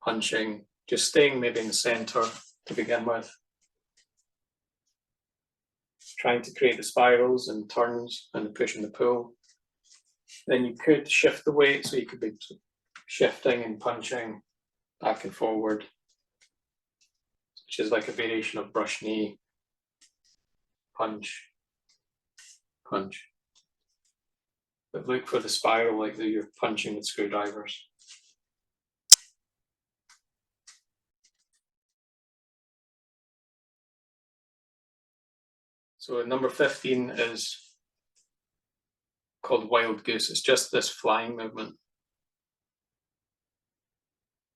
A: punching, just staying maybe in the center to begin with. Trying to create the spirals and turns and the push and the pull. Then you could shift the weight, so you could be shifting and punching back and forward, which is like a variation of brush knee, punch, punch. But look for the spiral like that you're punching with screwdrivers. So number 15 is called Wild Goose. It's just this flying movement.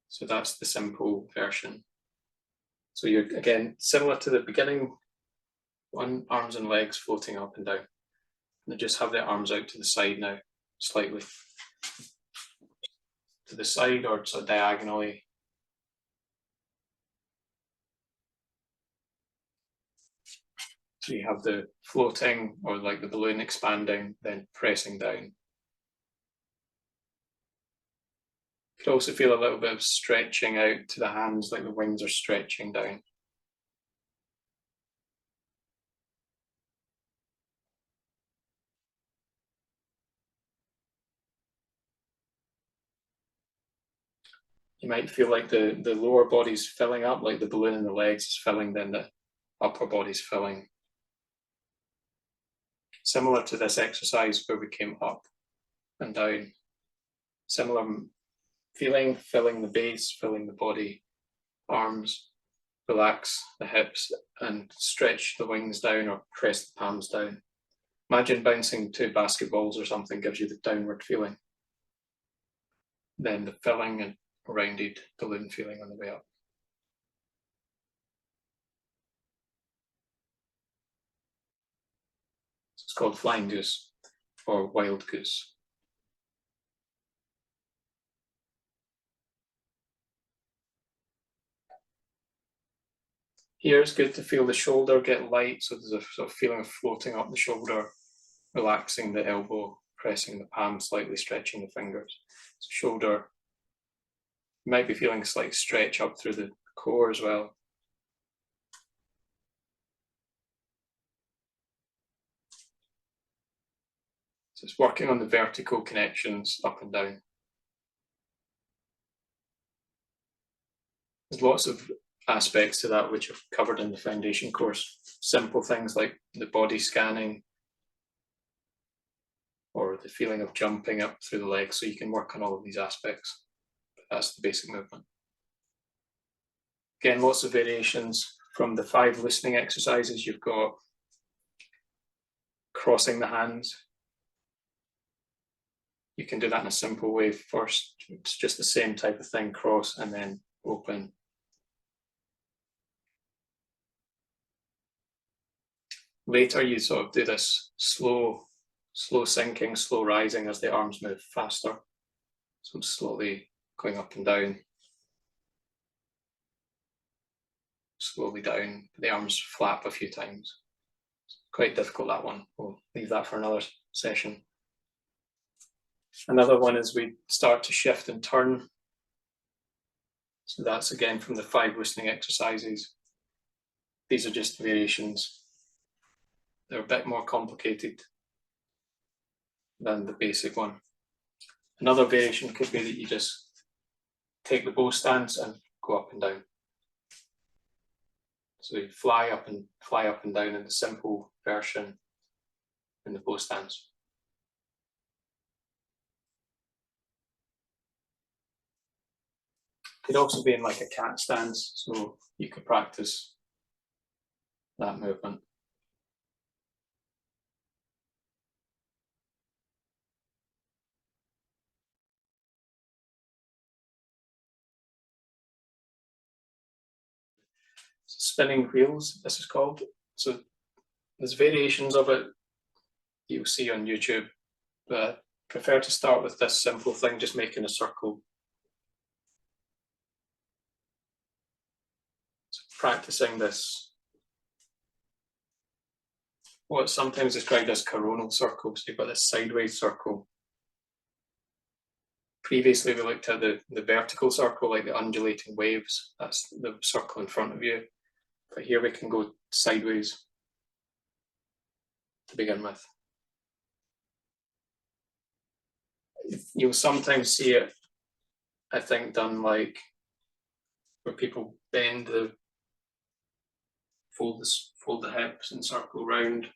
A: So that's the simple version. So you're, again, similar to the beginning one, arms and legs floating up and down. And they just have their arms out to the side now, slightly. To the side or sort of diagonally. So you have the floating or like the balloon expanding, then pressing down. You could also feel a little bit of stretching out to the hands, like the wings are stretching down. You might feel like the lower body's filling up, like the balloon in the legs is filling, then the upper body's filling. Similar to this exercise where we came up and down. Similar feeling, filling the base, filling the body, arms, relax the hips and stretch the wings down or press the palms down. Imagine bouncing two basketballs or something gives you the downward feeling. Then the filling and rounded balloon feeling on the way up. It's called Flying Goose or Wild Goose. Here it's good to feel the shoulder get light, so there's a sort of feeling of floating up the shoulder, relaxing the elbow, pressing the palm, slightly stretching the fingers. So shoulder, you might be feeling a slight stretch up through the core as well. So it's working on the vertical connections up and down. There's lots of aspects to that which I've covered in the foundation course. Simple things like the body scanning or the feeling of jumping up through the legs, so you can work on all of these aspects. But that's the basic movement. Again, lots of variations from the 5 listening exercises. You've got crossing the hands. You can do that in a simple way first. It's just the same type of thing, cross and then open. Later, you sort of do this slow sinking, slow rising as the arms move faster. So slowly going up and down. Slowly down, the arms flap a few times. Quite difficult, that one. We'll leave that for another session. Another one is we start to shift and turn. So that's again from the 5 listening exercises. These are just variations. They're a bit more complicated than the basic one. Another variation could be that you just take the bow stance and go up and down. So you fly up and down in the simple version in the bow stance. Could also be in like a cat stance, so you could practice that movement. Spinning wheels, this is called. So there's variations of it you'll see on YouTube, but I prefer to start with this simple thing, just making a circle. So practicing this, what's sometimes described as coronal circle. So you've got this sideways circle. Previously, we looked at the vertical circle, like the undulating waves. That's the circle in front of you. But here we can go sideways to begin with. You'll sometimes see it, I think, done like where people bend the, fold the hips and circle round.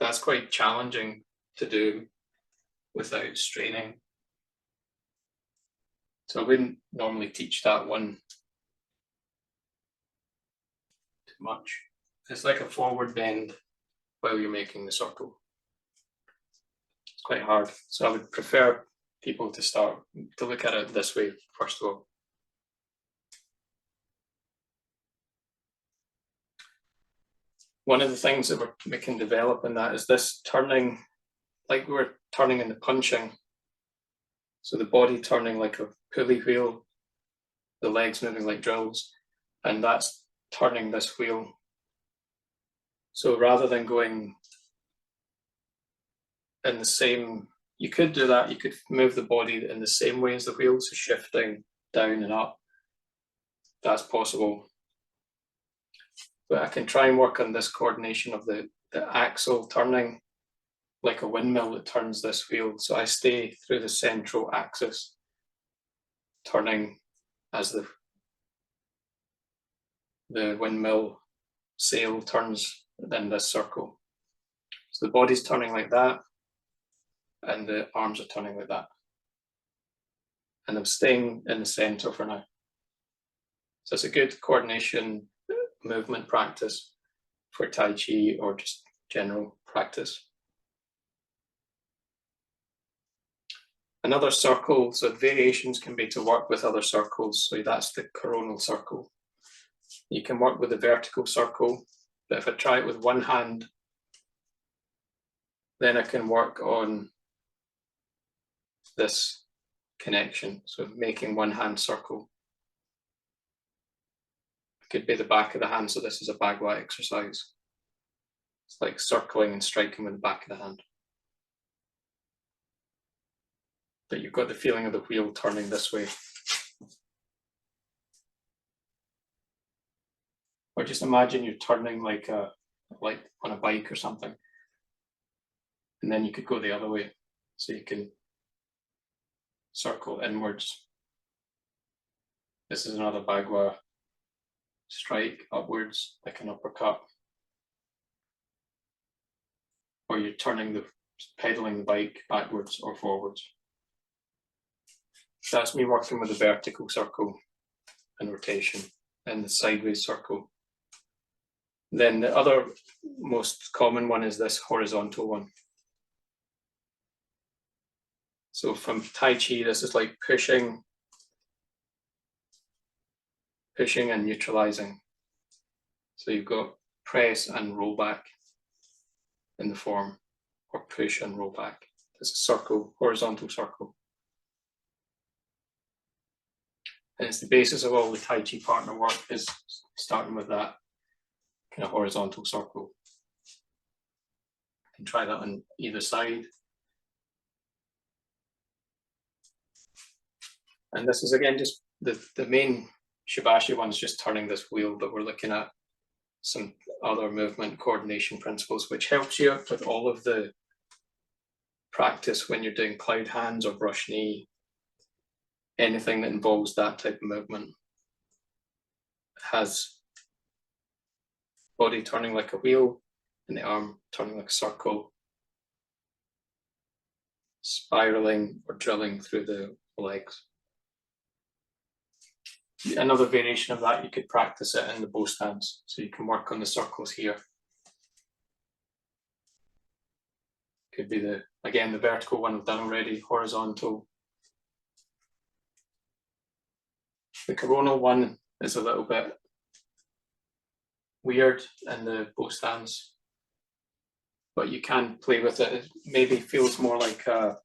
A: That's quite challenging to do without straining. So I wouldn't normally teach that one too much. It's like a forward bend while you're making the circle. It's quite hard. So I would prefer people to look at it this way, first of all. One of the things that we can develop in that is this turning, like we're turning in the punching. So the body turning like a pulley wheel, the legs moving like drills, and that's turning this wheel. So rather than going in the same, you could do that, you could move the body in the same way as the wheel, so shifting down and up. That's possible. But I can try and work on this coordination of the axle turning like a windmill that turns this wheel. So I stay through the central axis, turning as the windmill sail turns in this circle. So the body's turning like that, and the arms are turning like that. And I'm staying in the center for now. So it's a good coordination movement practice for Tai Chi or just general practice. Another circle, so variations can be to work with other circles. So that's the coronal circle. You can work with the vertical circle, but if I try it with one hand, then I can work on this connection. So making one hand circle. It could be the back of the hand, so this is a Bagua exercise. It's like circling and striking with the back of the hand. But you've got the feeling of the wheel turning this way. Or just imagine you're turning like on a bike or something. And then you could go the other way. So you can circle inwards. This is another Bagua strike upwards, like an uppercut. Or you're pedaling the bike backwards or forwards. That's me working with the vertical circle and rotation and the sideways circle. Then the other most common one is this horizontal one. So from Tai Chi, this is like pushing and neutralizing. So you've got press and roll back in the form, or push and roll back. It's a circle, horizontal circle. And it's the basis of all the Tai Chi partner work, is starting with that kind of horizontal circle. You can try that on either side. And this is again just the main Shibashi one's just turning this wheel, but we're looking at some other movement coordination principles, which helps you with all of the practice when you're doing cloud hands or brush knee, anything that involves that type of movement. Has body turning like a wheel and the arm turning like a circle, spiraling or drilling through the legs. Another variation of that, you could practice it in the bow stance. So you can work on the circles here. Could be again, the vertical one we've done already, horizontal. The coronal one is a little bit weird in the bow stance, but you can play with it. It maybe feels more like a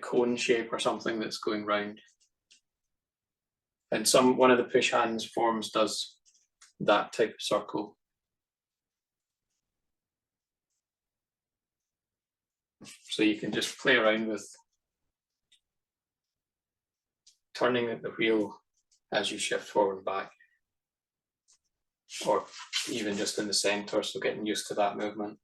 A: cone shape or something that's going round. And one of the push hands forms does that type of circle. So you can just play around with turning the wheel as you shift forward and back, or even just in the center, so getting used to that movement.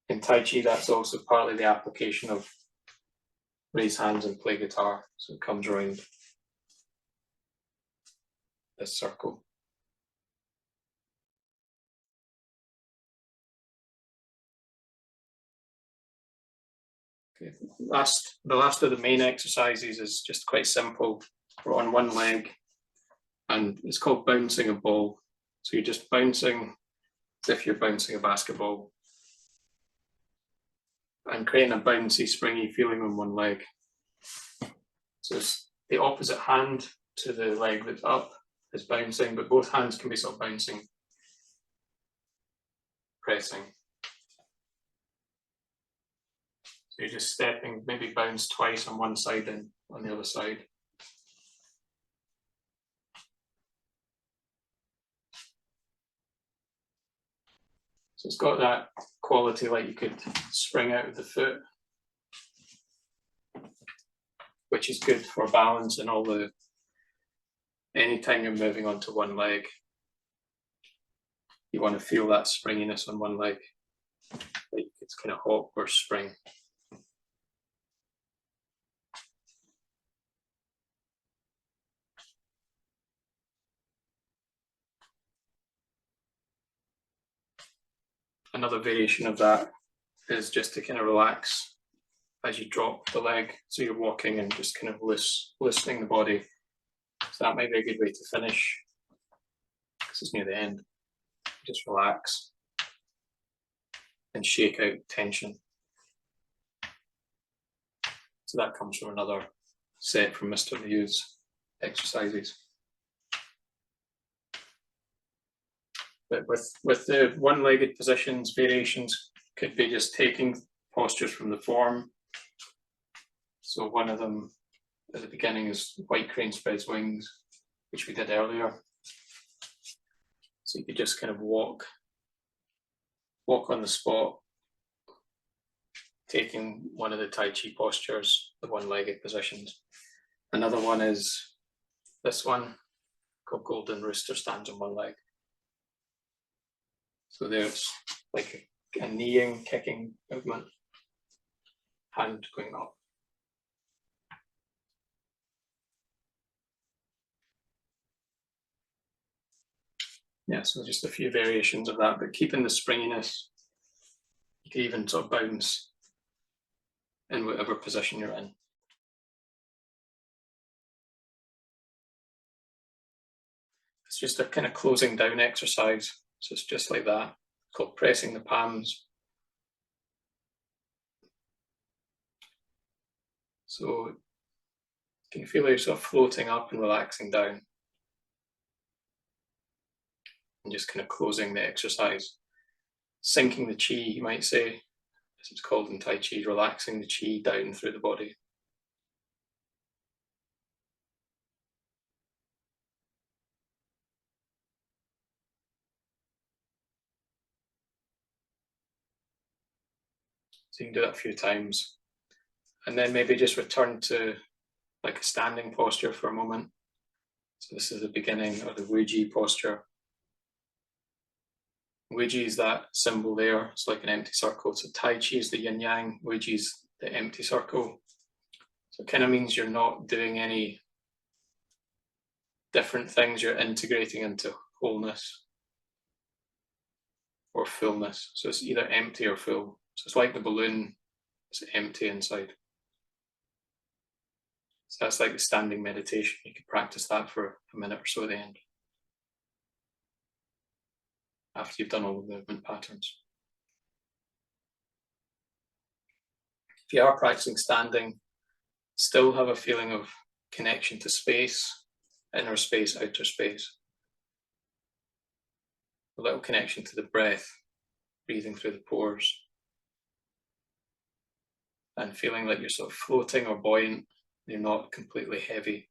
A: In Tai Chi, that's also partly the application of raise hands and play guitar. So it comes around this circle. Okay. The last of the main exercises is just quite simple. We're on one leg, and it's called bouncing a ball. So you're just bouncing as if you're bouncing a basketball, and creating a bouncy, springy feeling on one leg. So it's the opposite hand to the leg that's up is bouncing, but both hands can be sort of bouncing, pressing. So you're just stepping, maybe bounce twice on one side and on the other side. So it's got that quality like you could spring out of the foot, which is good for balance and anytime you're moving onto one leg, you want to feel that springiness on one leg, like it's kind of hop or spring. Another variation of that is just to kind of relax as you drop the leg. So you're walking and just kind of loosening the body. So that might be a good way to finish, because it's near the end. Just relax and shake out tension. So that comes from another set from Mr. Liu's exercises. But with the one-legged positions, variations could be just taking postures from the form. So one of them at the beginning is white crane spreads wings, which we did earlier. So you could just kind of walk on the spot, taking one of the Tai Chi postures, the one-legged positions. Another one is this one, called Golden Rooster, stands on one leg. So there's like a kneeing, kicking movement, hand going up. Yeah, so just a few variations of that, but keeping the springiness. You can even sort of bounce in whatever position you're in. It's just a kind of closing down exercise. So it's just like that, it's called pressing the palms. So can you feel yourself floating up and relaxing down? And just kind of closing the exercise. Sinking the chi, you might say, as it's called in Tai Chi, relaxing the chi down through the body. So you can do that a few times. And then maybe just return to like a standing posture for a moment. So this is the beginning of the Wuji posture. Wuji is that symbol there. It's like an empty circle. So Tai Chi is the yin yang, Wuji is the empty circle. So it kind of means you're not doing any different things. You're integrating into wholeness or fullness. So it's either empty or full. So it's like the balloon is empty inside. So that's like the standing meditation. You could practice that for a minute or so at the end, after you've done all the movement patterns. If you are practicing standing, still have a feeling of connection to space, inner space, outer space. A little connection to the breath, breathing through the pores. And feeling like you're sort of floating or buoyant, you're not completely heavy